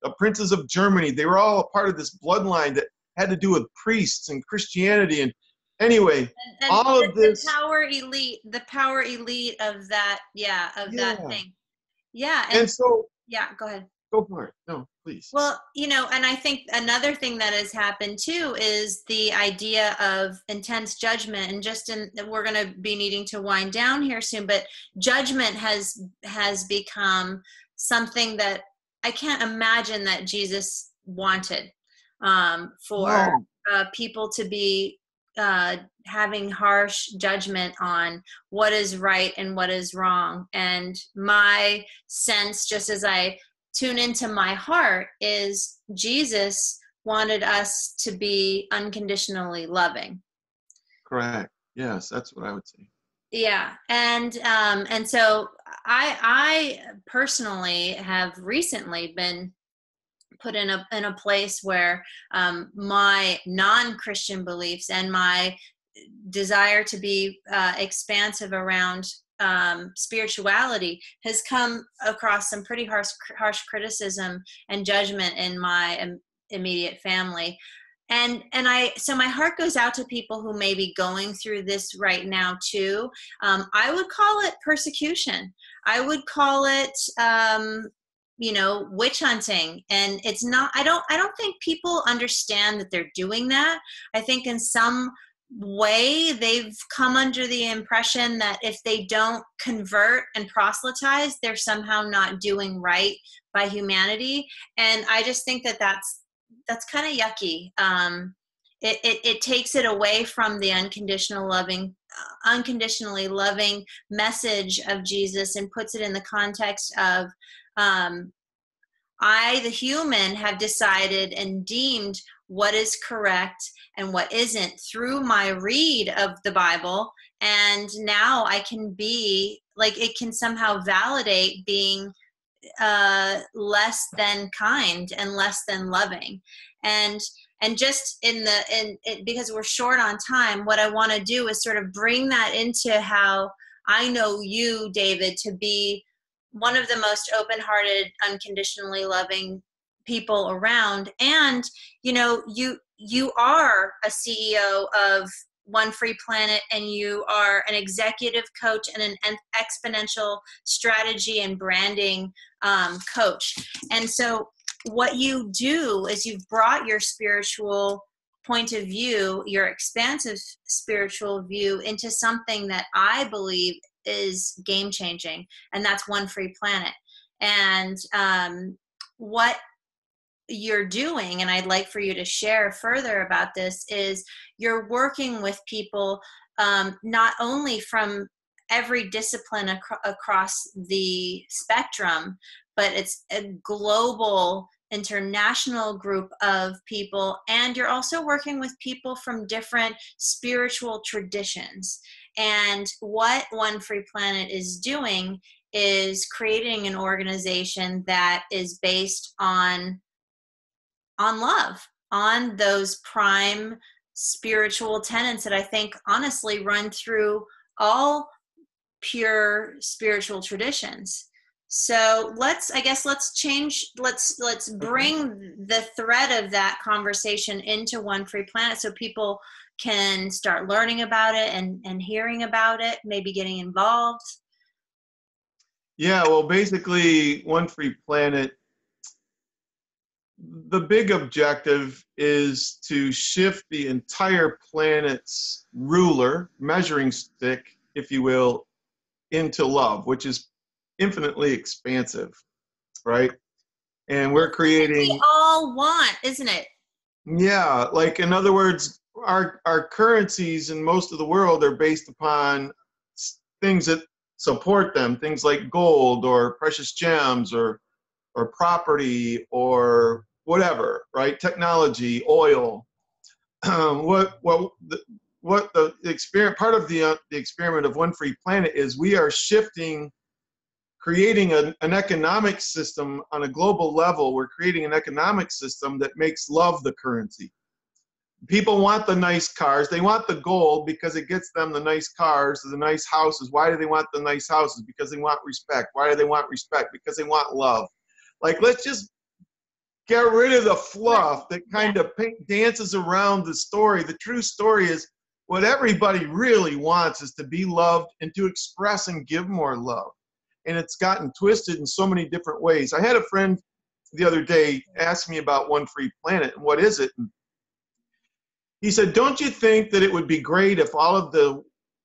the princes of Germany. They were all a part of this bloodline that had to do with priests and Christianity. And anyway, and all of this, the power elite of that, that thing. Yeah. And so, yeah, go ahead. Go for it. No, please. Well, and I think another thing that has happened too is the idea of intense judgment. And we're going to be needing to wind down here soon, but judgment has become something that I can't imagine that Jesus wanted for people to be having harsh judgment on what is right and what is wrong. And my sense, just as I tune into my heart, is Jesus wanted us to be unconditionally loving. Correct. Yes, that's what I would say. Yeah. And so I personally have recently been put in a place where my non-Christian beliefs and my desire to be expansive around spirituality has come across some pretty harsh criticism and judgment in my immediate family. So my heart goes out to people who may be going through this right now too. I would call it persecution. I would call it, witch hunting. And it's not, I don't think people understand that they're doing that. I think in some way they've come under the impression that if they don't convert and proselytize, they're somehow not doing right by humanity. And I just think that that's kind of yucky. It takes it away from the unconditionally loving message of Jesus and puts it in the context of I, the human, have decided and deemed what is correct and what isn't through my read of the Bible. And now I can be like, it can somehow validate being less than kind and less than loving. And just because we're short on time, what I want to do is sort of bring that into how I know you, David, to be one of the most open-hearted, unconditionally loving people around. And you are a CEO of One Free Planet, and you are an executive coach and an exponential strategy and branding coach. And so what you do is you've brought your spiritual point of view, your expansive spiritual view, into something that I believe is game changing, and that's One Free Planet. And what you're doing, and I'd like for you to share further about this, is you're working with people not only from every discipline across the spectrum, but it's a global, international group of people. And you're also working with people from different spiritual traditions. And what One Free Planet is doing is creating an organization that is based on love, on those prime spiritual tenets that I think honestly run through all pure spiritual traditions. So let's bring the thread of that conversation into One Free Planet so people can start learning about it and hearing about it, maybe getting involved. Yeah, well, basically, One Free Planet, the big objective is to shift the entire planet's ruler, measuring stick, if you will, into love, which is infinitely expansive, right? And we're We creating, all want, isn't it? yeah, like in other words, our currencies in most of the world are based upon things that support them, things like gold or precious gems or property or whatever, right? Technology, oil. What the experiment, part of the experiment of One Free Planet is we are shifting, creating an economic system on a global level. We're creating an economic system that makes love the currency. People want the nice cars. They want the gold because it gets them the nice cars, the nice houses. Why do they want the nice houses? Because they want respect. Why do they want respect? Because they want love. Like, let's just get rid of the fluff that kind of dances around the story. The true story is what everybody really wants is to be loved and to express and give more love. And it's gotten twisted in so many different ways. I had a friend the other day ask me about One Free Planet and what is it? And he said, don't you think that it would be great if all of the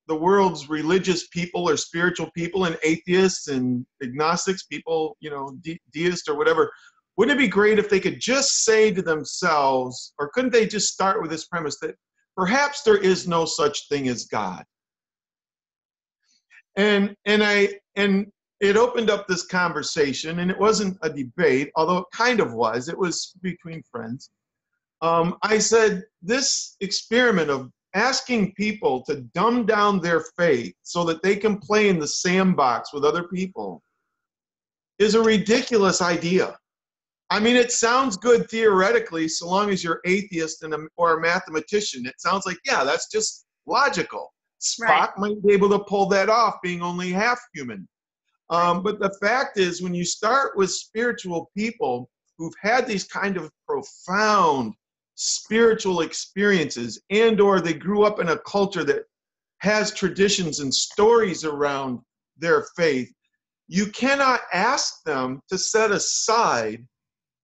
world's religious people or spiritual people and atheists and agnostics, people, you know, deists or whatever, wouldn't it be great if they could just say to themselves, or couldn't they just start with this premise that perhaps there is no such thing as God? And it opened up this conversation, and it wasn't a debate, although it kind of was. It was between friends. I said, this experiment of asking people to dumb down their faith so that they can play in the sandbox with other people is a ridiculous idea. I mean, it sounds good theoretically, so long as you're atheist or a mathematician. It sounds like, yeah, that's just logical. Spock might be able to pull that off, being only half human. But the fact is, when you start with spiritual people who've had these kind of profound spiritual experiences, and or they grew up in a culture that has traditions and stories around their faith, you cannot ask them to set aside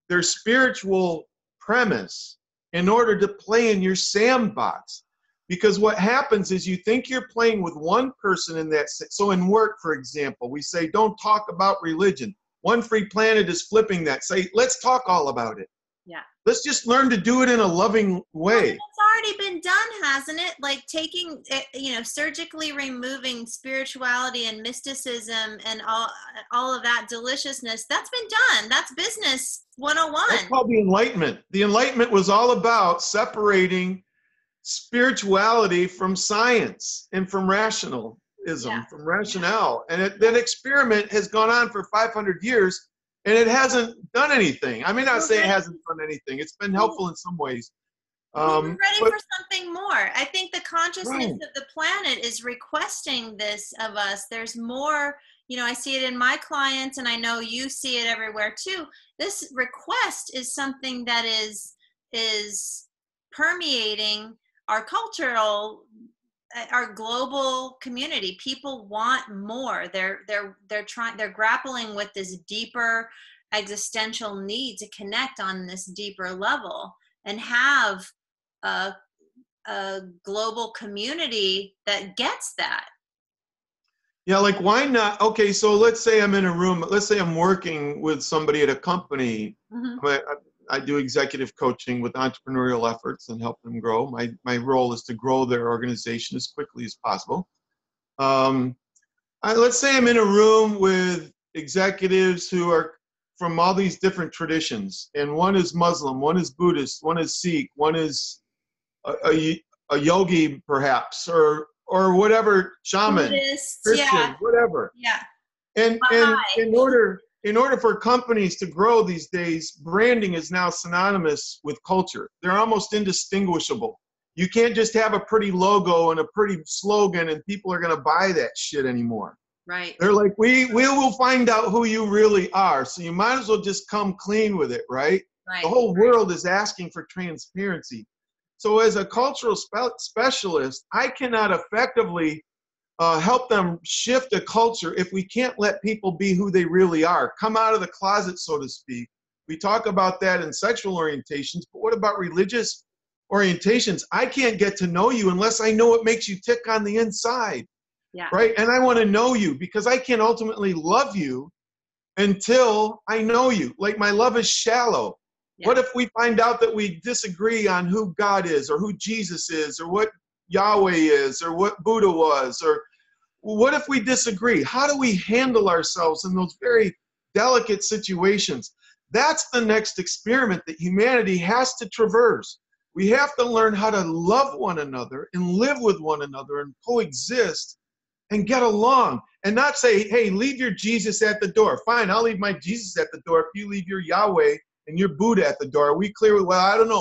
their spiritual premise in order to play in your sandbox. Because what happens is you think you're playing with one person in that. So in work, for example, we say, don't talk about religion. One Free Planet is flipping that. Say, let's talk all about it. Yeah. Let's just learn to do it in a loving way. Well, it's already been done, hasn't it? Like taking, surgically removing spirituality and mysticism and all of that deliciousness. That's been done. That's business 101. That's called the Enlightenment. The Enlightenment was all about separating spirituality from science and from rationalism, from rationale. And that experiment has gone on for 500 years. And it hasn't done anything. I may not say it hasn't done anything. It's been helpful in some ways. We're ready for something more. I think the consciousness of the planet is requesting this of us. There's more, I see it in my clients, and I know you see it everywhere too. This request is something that is permeating our our global community. People want more. They're grappling with this deeper existential need to connect on this deeper level and have a global community that gets that. Yeah, like why not? Okay, so let's say I'm in a room. Let's say I'm working with somebody at a company. I do executive coaching with entrepreneurial efforts and help them grow. My role is to grow their organization as quickly as possible. Let's say I'm in a room with executives who are from all these different traditions, and one is Muslim, one is Buddhist, one is Sikh, one is a yogi, perhaps, or whatever, shaman, Buddhist, Christian, whatever. Yeah. And in order for companies to grow these days, branding is now synonymous with culture. They're almost indistinguishable. You can't just have a pretty logo and a pretty slogan and people are going to buy that shit anymore. Right. They're like, we will find out who you really are. So you might as well just come clean with it, right? Right. The whole world is asking for transparency. So as a cultural specialist, I cannot effectively help them shift a culture if we can't let people be who they really are. Come out of the closet, so to speak. We talk about that in sexual orientations, but what about religious orientations? I can't get to know you unless I know what makes you tick on the inside. Yeah. Right? And I want to know you because I can't ultimately love you until I know you. Like my love is shallow. Yeah. What if we find out that we disagree on who God is or who Jesus is or what Yahweh is or what Buddha was? Or what if we disagree? How do we handle ourselves in those very delicate situations? That's the next experiment that humanity has to traverse. We have to learn how to love one another and live with one another and coexist and get along and not say, hey, leave your Jesus at the door. Fine, I'll leave my Jesus at the door if you leave your Yahweh and your Buddha at the door. Are we clear with, well, I don't know,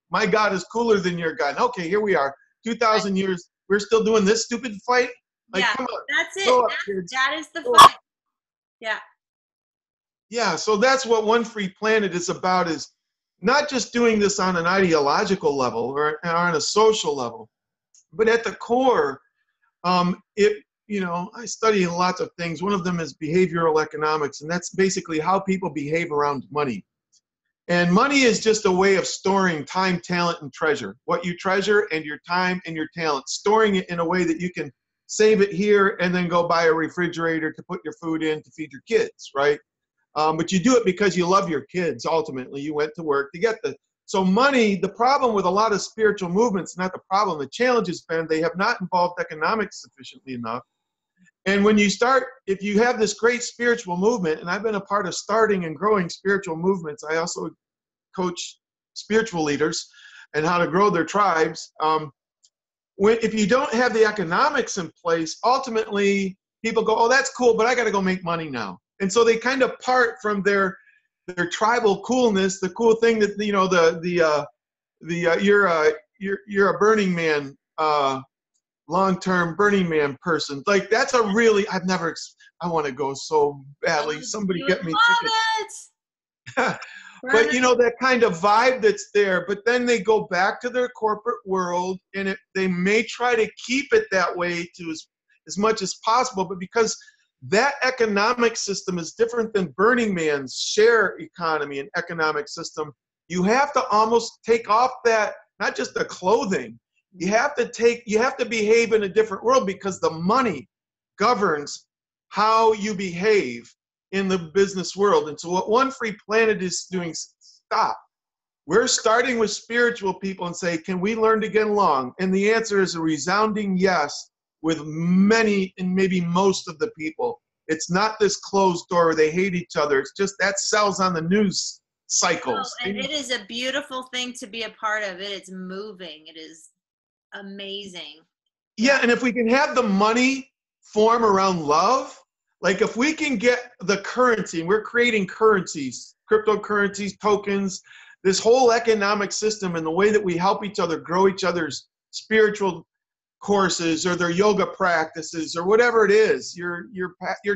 my God is cooler than your God. Okay, here we are, 2,000 years, we're still doing this stupid fight? Like, yeah, come on. that's it. Grow up, kids. That is the Grow fight. up. Yeah. Yeah, so that's what One Free Planet is about, is not just doing this on an ideological level or on a social level, but at the core, I study lots of things. One of them is behavioral economics, and that's basically how people behave around money. And money is just a way of storing time, talent, and treasure. What you treasure and your time and your talent, storing it in a way that you can save it here and then go buy a refrigerator to put your food in to feed your kids, right? But you do it because you love your kids. Ultimately, you went to work to get so money, the problem with a lot of spiritual movements, not the problem, the challenge has been they have not involved economics sufficiently enough. And when you start, if you have this great spiritual movement, and I've been a part of starting and growing spiritual movements, I also coach spiritual leaders and how to grow their tribes. If you don't have the economics in place, ultimately people go, oh, that's cool, but I got to go make money now. And so they kind of part from their tribal coolness, the cool thing that, you're a Burning Man, long-term Burning Man person. Like that's a really, I want to go so badly. Somebody get me tickets. But that kind of vibe that's there, but then they go back to their corporate world and they may try to keep it that way to as much as possible, but because that economic system is different than Burning Man's share economy and economic system, you have to almost take off that, not just the clothing, you have to behave in a different world because the money governs how you behave in the business world. And so what One Free Planet is doing, stop. We're starting with spiritual people and say, can we learn to get along? And the answer is a resounding yes with many and maybe most of the people. It's not this closed door where they hate each other. It's just that sells on the news cycles. Oh, and it is a beautiful thing to be a part of. It is moving. It is amazing. Yeah, and if we can have the money form around love, like if we can get the currency, and we're creating currencies, cryptocurrencies, tokens, this whole economic system and the way that we help each other grow each other's spiritual courses or their yoga practices or whatever it is, your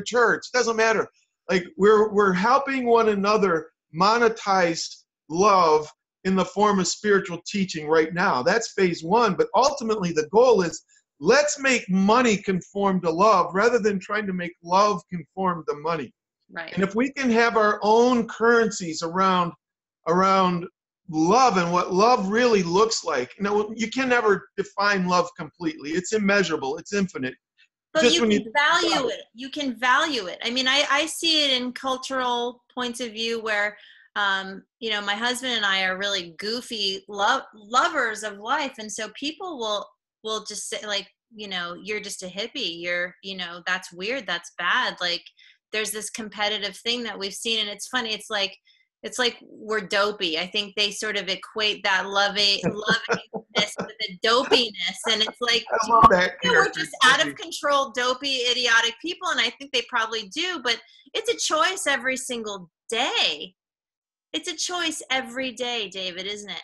church, doesn't matter. Like we're helping one another monetize love in the form of spiritual teaching right now. That's phase one. But ultimately the goal is let's make money conform to love rather than trying to make love conform to money. Right. And if we can have our own currencies around love and what love really looks like. You can never define love completely. It's immeasurable. It's infinite. But just you can value it. You can value it. I mean, I see it in cultural points of view where, my husband and I are really goofy lovers of life. And so people will just say like, you're just a hippie. That's weird. That's bad. Like there's this competitive thing that we've seen. And it's funny. It's like we're dopey. I think they sort of equate that lovingness with the dopiness. And it's like, I love that we're just out of control, dopey, idiotic people. And I think they probably do, but it's a choice every single day. It's a choice every day, David, isn't it?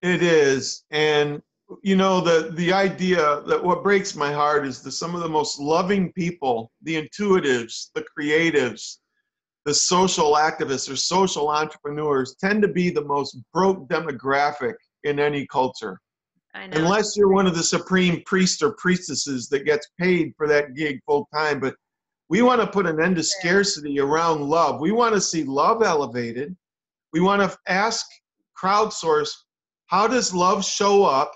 It is. And you know, the idea that what breaks my heart is that some of the most loving people, the intuitives, the creatives, the social activists or social entrepreneurs tend to be the most broke demographic in any culture. I know. Unless you're one of the supreme priests or priestesses that gets paid for that gig full time. But we want to put an end to scarcity around love. We want to see love elevated. We want to ask, crowdsource, how does love show up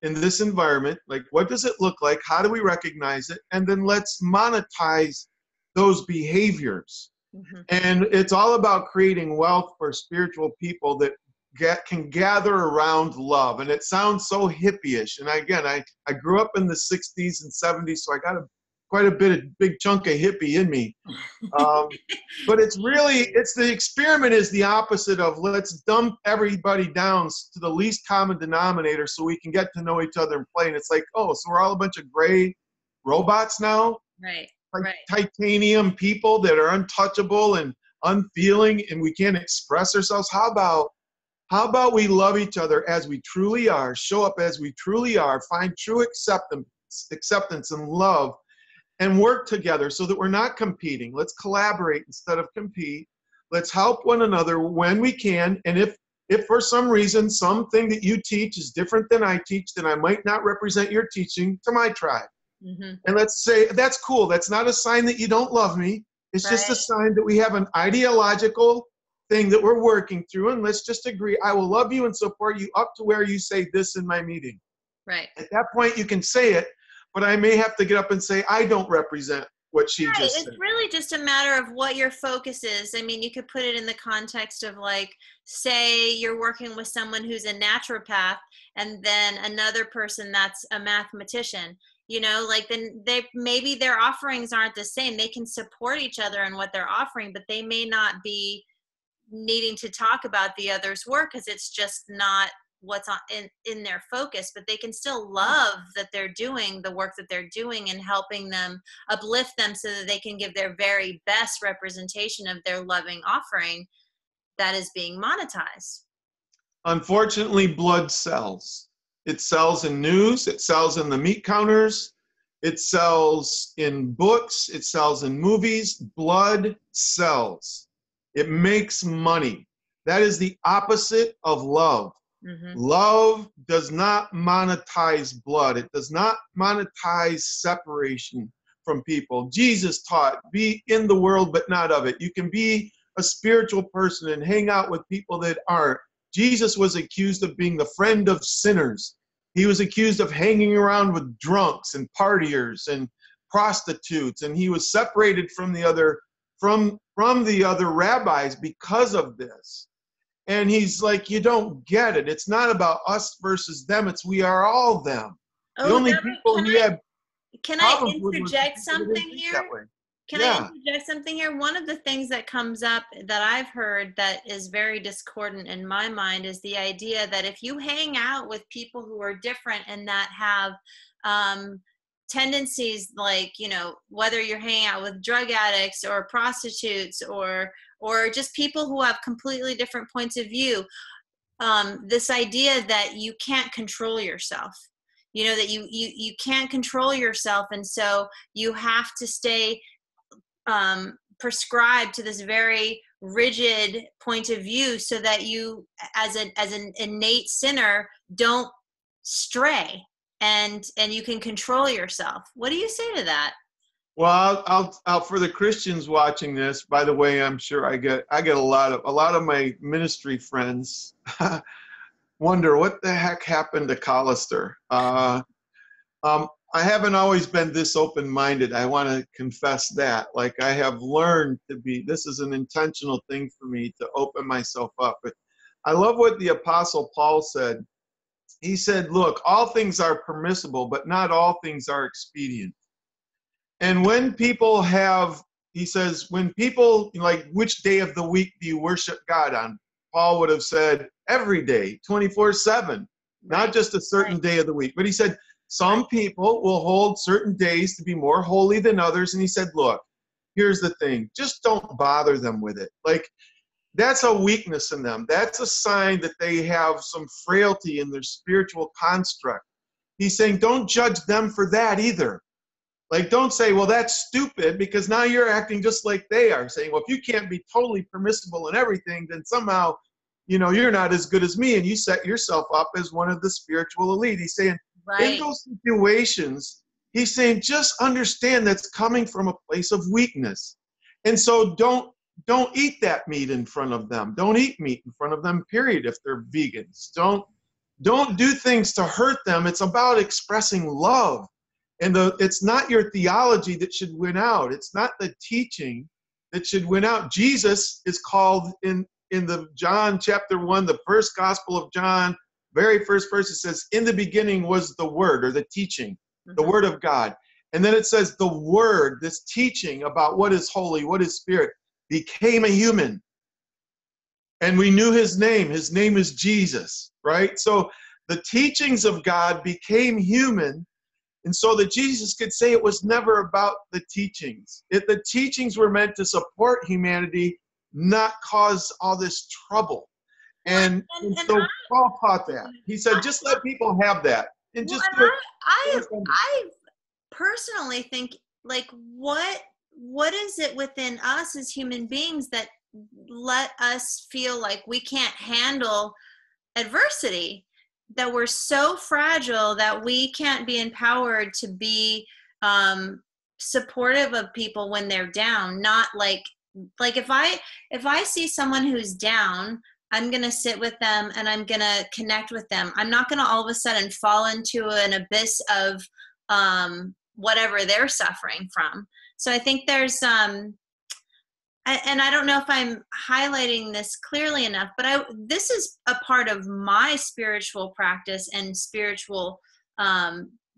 in this environment? Like, what does it look like? How do we recognize it? And then let's monetize those behaviors. Mm-hmm. And it's all about creating wealth for spiritual people that can gather around love. And it sounds so hippie-ish. And again, I grew up in the 60s and 70s, so I got quite a big chunk of hippie in me. But it's the experiment is the opposite of let's dump everybody down to the least common denominator so we can get to know each other and play. And it's like, oh, so we're all a bunch of gray robots now? Right. Like right. titanium people that are untouchable and unfeeling and we can't express ourselves. How about we love each other as we truly are, show up as we truly are, find true acceptance and love, and work together so that we're not competing. Let's collaborate instead of compete. Let's help one another when we can. And if for some reason something that you teach is different than I teach, then I might not represent your teaching to my tribe. Mm-hmm. And let's say, that's cool. That's not a sign that you don't love me. It's just a sign that we have an ideological thing that we're working through. And let's just agree, I will love you and support you up to where you say this in my meeting. Right. At that point, you can say it, but I may have to get up and say, I don't represent what she just said. It's really just a matter of what your focus is. I mean, you could put it in the context of like, say you're working with someone who's a naturopath and then another person that's a mathematician. You know, like then maybe their offerings aren't the same. They can support each other in what they're offering, but they may not be needing to talk about the other's work because it's just not what's in their focus, but they can still love that they're doing the work that they're doing and helping them, uplift them so that they can give their very best representation of their loving offering that is being monetized. Unfortunately, blood sells. It sells in news, it sells in the meat counters, it sells in books, it sells in movies. Blood sells. It makes money. That is the opposite of love. Mm-hmm. Love does not monetize blood. It does not monetize separation from people. Jesus taught, be in the world but not of it. You can be a spiritual person and hang out with people that aren't. Jesus was accused of being the friend of sinners. He was accused of hanging around with drunks and partiers and prostitutes, and he was separated from the other rabbis because of this. And he's like, you don't get it. It's not about us versus them. It's we are all them. The only people he had. Can I interject something here? Can I interject something here? One of the things that comes up that I've heard that is very discordant in my mind is the idea that if you hang out with people who are different and that have tendencies like, you know, whether you're hanging out with drug addicts or prostitutes or just people who have completely different points of view, this idea that you can't control yourself. You know, that you can't control yourself, and so you have to stay prescribed to this very rigid point of view so that you as an innate sinner don't stray and you can control yourself. What do you say to that? Well, I'll for the Christians watching this, by the way, I'm sure I get a lot of my ministry friends wonder what the heck happened to Colister. I haven't always been this open-minded. I want to confess that. Like, I have learned to be, this is an intentional thing for me to open myself up. But I love what the Apostle Paul said. He said, look, all things are permissible, but not all things are expedient. And when people have, he says, when people, like, which day of the week do you worship God on? Paul would have said, every day, 24/7, not just a certain day of the week. But he said, some people will hold certain days to be more holy than others. And he said, look, here's the thing. Just don't bother them with it. Like, that's a weakness in them. That's a sign that they have some frailty in their spiritual construct. He's saying, don't judge them for that either. Like, don't say, well, that's stupid, because now you're acting just like they are, saying, well, if you can't be totally permissible in everything, then somehow, you're not as good as me, and you set yourself up as one of the spiritual elite. He's saying, in those situations, he's saying, just understand that's coming from a place of weakness. And so don't eat that meat in front of them. Don't eat meat in front of them, period, if they're vegans. Don't do things to hurt them. It's about expressing love. And it's not your theology that should win out. It's not the teaching that should win out. Jesus is called in the John chapter 1, the first gospel of John, very first verse, it says, in the beginning was the word, or the teaching, the word of God. And then it says the word, this teaching about what is holy, what is spirit, became a human. And we knew his name. His name is Jesus, right? So the teachings of God became human. And so that Jesus could say it was never about the teachings. The teachings were meant to support humanity, not cause all this trouble. And so Paul taught that. He said, just let people have that. And just I personally think, like, what is it within us as human beings that let us feel like we can't handle adversity? That we're so fragile that we can't be empowered to be supportive of people when they're down. Not like if I see someone who's down, I'm going to sit with them and I'm going to connect with them. I'm not going to all of a sudden fall into an abyss of whatever they're suffering from. So I think there's and I don't know if I'm highlighting this clearly enough, but this is a part of my spiritual practice and spiritual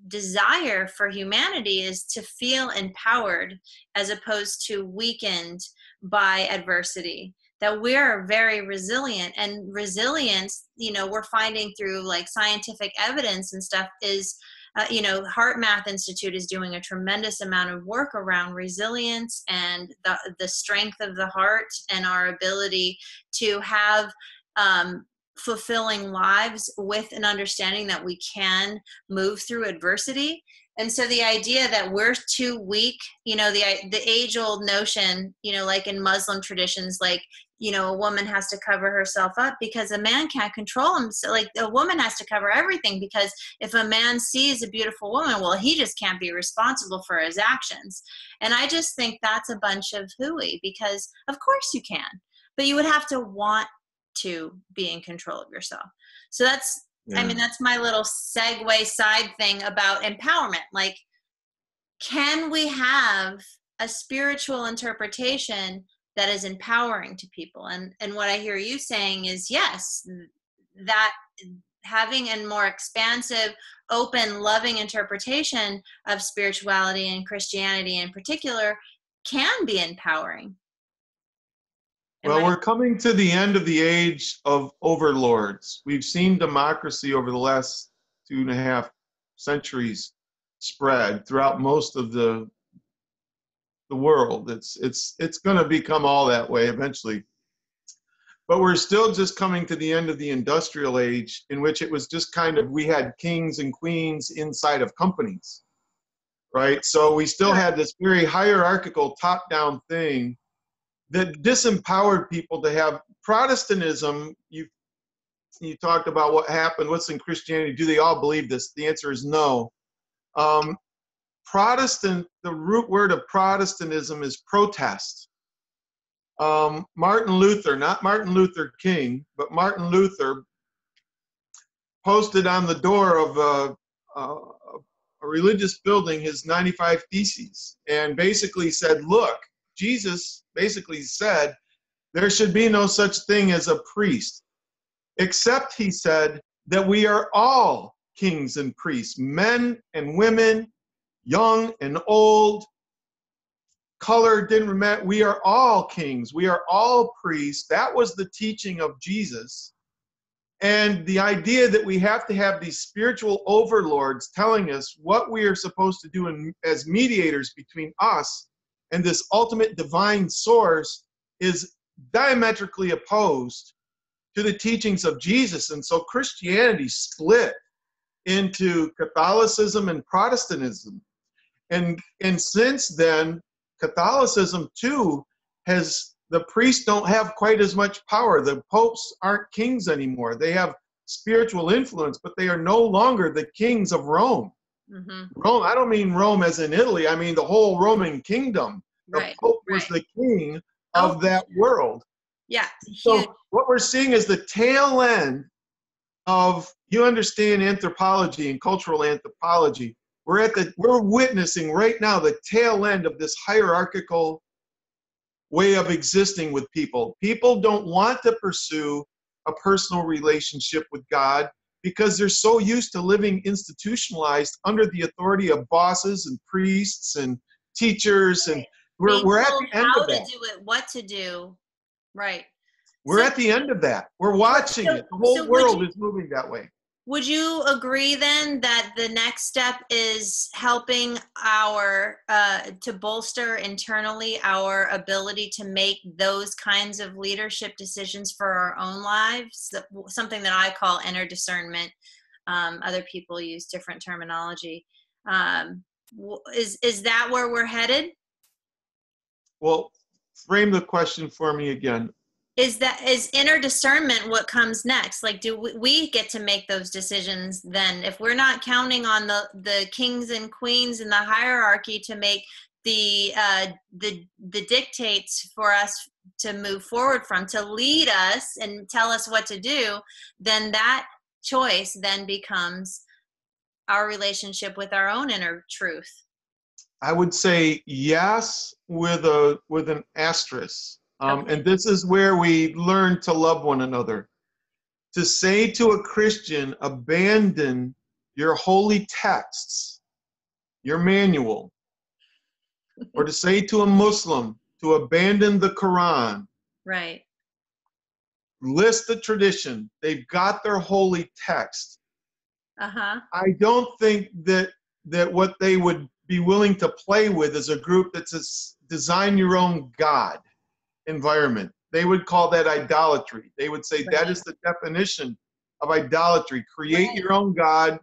desire for humanity, is to feel empowered as opposed to weakened by adversity. That we're very resilient, and resilience, we're finding through like scientific evidence and stuff is, Heart Math Institute is doing a tremendous amount of work around resilience and the strength of the heart and our ability to have fulfilling lives with an understanding that we can move through adversity. And so the idea that we're too weak, the age-old notion, like in Muslim traditions, like, a woman has to cover herself up because a man can't control him. So like a woman has to cover everything, because if a man sees a beautiful woman, well, he just can't be responsible for his actions. And I just think that's a bunch of hooey, because of course you can, but you would have to want to be in control of yourself. So that's, that's my little segue side thing about empowerment. Like, can we have a spiritual interpretation that is empowering to people? And what I hear you saying is, yes, that having a more expansive, open, loving interpretation of spirituality and Christianity in particular can be empowering. Well, we're coming to the end of the age of overlords. We've seen democracy over the last 2.5 centuries spread throughout most of the world. It's going to become all that way eventually. But we're still just coming to the end of the industrial age, in which it was just kind of, we had kings and queens inside of companies, right? So we still had this very hierarchical top-down thing that disempowered people to have Protestantism. You talked about what happened, what's in Christianity. Do they all believe this? The answer is no. Protestant, the root word of Protestantism is protest. Martin Luther, not Martin Luther King, but Martin Luther posted on the door of a religious building his 95 Theses, and basically said, look, Jesus basically said there should be no such thing as a priest, except, he said, that we are all kings and priests, men and women, young and old, color didn't matter. We are all kings. We are all priests. That was the teaching of Jesus. And the idea that we have to have these spiritual overlords telling us what we are supposed to do as mediators between us and this ultimate divine source is diametrically opposed to the teachings of Jesus. And so Christianity split into Catholicism and Protestantism. And since then, Catholicism too the priests don't have quite as much power. The popes aren't kings anymore. They have spiritual influence, but they are no longer the kings of Rome. Mm-hmm. Rome, I don't mean Rome as in Italy. I mean the whole Roman kingdom. The Right, Pope was the king of that world. Yeah. So what we're seeing is the tail end of, you understand anthropology and cultural anthropology. We're witnessing right now the tail end of this hierarchical way of existing with people. People don't want to pursue a personal relationship with God because they're so used to living institutionalized under the authority of bosses and priests and teachers, and we're at the end of that. How to do it, what to do, right? We're at the end of that. We're watching it. The whole world is moving that way. Would you agree then that the next step is helping to bolster internally our ability to make those kinds of leadership decisions for our own lives? Something that I call inner discernment. Other people use different terminology. Is that where we're headed? Well, frame the question for me again. Is inner discernment what comes next? Like, do we get to make those decisions then? If we're not counting on the kings and queens in the hierarchy to make the dictates for us to move forward from, to lead us and tell us what to do, then that choice then becomes our relationship with our own inner truth. I would say yes, with an asterisk. Okay. And this is where we learn to love one another. To say to a Christian, abandon your holy texts, your manual, or to say to a Muslim to abandon the Quran. Right. List the tradition. They've got their holy text. Uh-huh. I don't think that what they would be willing to play with is a group that says design your own God environment. They would call that idolatry. They would say that is the definition of idolatry. Create your own God,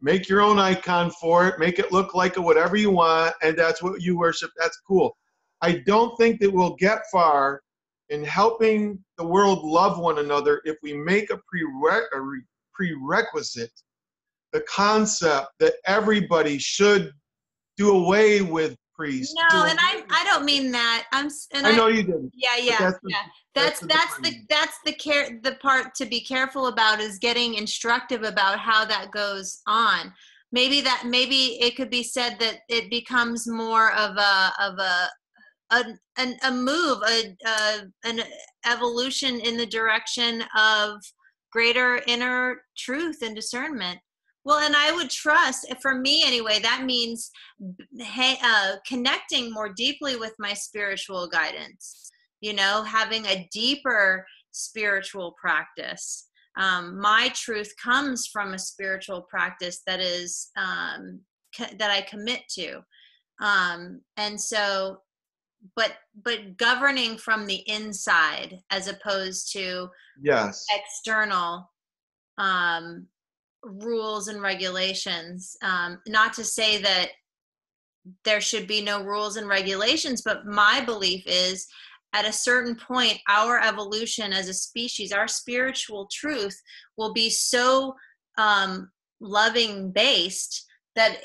make your own icon for it, make it look like whatever you want, and that's what you worship. That's cool. I don't think that we'll get far in helping the world love one another if we make a prerequisite the concept that everybody should do away with priests. No, and I don't mean that. I know you didn't. Yeah. That's the part to be careful about, is getting instructive about how that goes on. Maybe it could be said that it becomes more of a move, an evolution in the direction of greater inner truth and discernment. Well, and I would trust, for me anyway, that means connecting more deeply with my spiritual guidance, having a deeper spiritual practice. My truth comes from a spiritual practice that is that I commit to. And so, but governing from the inside as opposed to external rules and regulations. Not to say that there should be no rules and regulations, but my belief is at a certain point, our evolution as a species, our spiritual truth will be so loving based that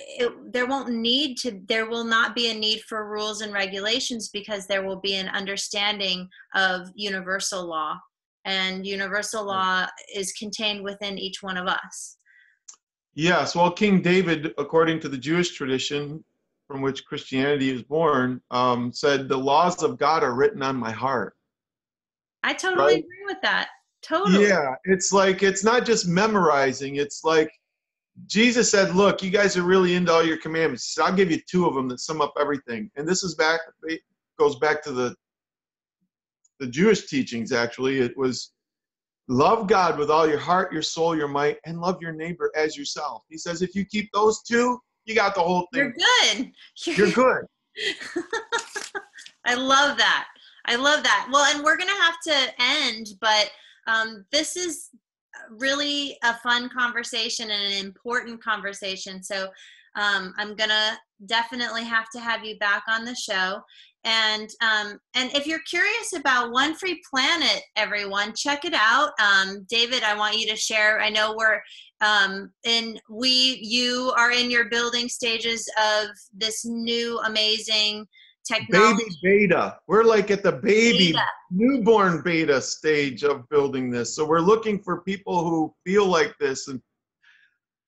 there will not be a need for rules and regulations, because there will be an understanding of universal law, and universal law is contained within each one of us. Yes, well, King David, according to the Jewish tradition from which Christianity is born, said, the laws of God are written on my heart. I totally agree with that. Totally. Yeah, it's like, it's not just memorizing. It's like Jesus said, look, you guys are really into all your commandments. He said, I'll give you 2 of them that sum up everything. And this goes back to the Jewish teachings, actually. It was, love God with all your heart, your soul, your might, and love your neighbor as yourself. He says, if you keep those 2, you got the whole thing. You're good. You're good. I love that. I love that. Well, and we're going to have to end, but this is really a fun conversation and an important conversation. So I'm going to definitely have to have you back on the show. And if you're curious about One Free Planet, everyone, check it out. David, I want you to share. I know you are in your building stages of this new amazing technology. Baby beta. We're like at the baby Beta. newborn beta stage of building this. So we're looking for people who feel like this and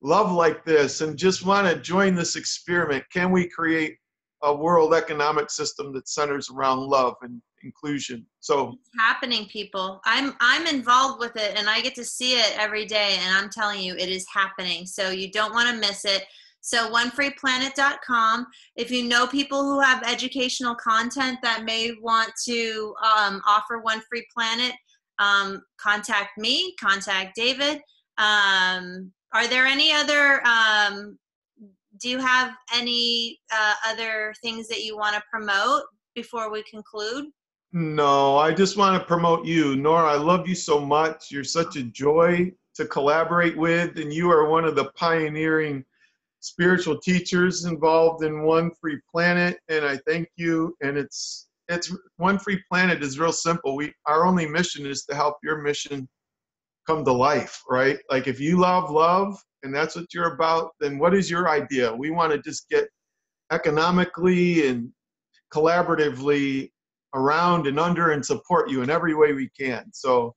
love like this and just want to join this experiment. Can we create a world economic system that centers around love and inclusion? So it's happening, people. I'm involved with it, and I get to see it every day, and I'm telling you, it is happening. So you don't want to miss it. So onefreeplanet.com. If you know people who have educational content that may want to offer One Free Planet, contact me, contact David. Are there any other, do you have any other things that you want to promote before we conclude? no, I just want to promote you. Nora, I love you so much. You're such a joy to collaborate with, and you are one of the pioneering spiritual teachers involved in One Free Planet, and I thank you. And it's One Free Planet is real simple. Our only mission is to help your mission come to life, right? Like if you love love and that's what you're about, then what is your idea? We want to just get economically and collaboratively around and under and support you in every way we can. So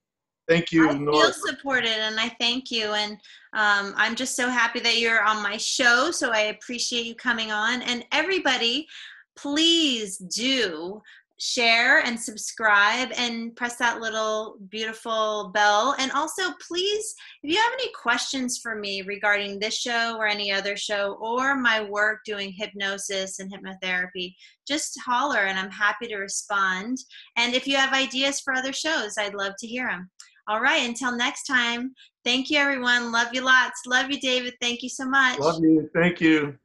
thank you, I Nora. feel supported, and I thank you. And I'm just so happy that you're on my show. So I appreciate you coming on. And everybody, please do share and subscribe and press that little beautiful bell. And also, please, if you have any questions for me regarding this show or any other show or my work doing hypnosis and hypnotherapy, just holler and I'm happy to respond. And if you have ideas for other shows, I'd love to hear them. All right, until next time, thank you, everyone. Love you lots. Love you, David. Thank you so much. Love you. Thank you.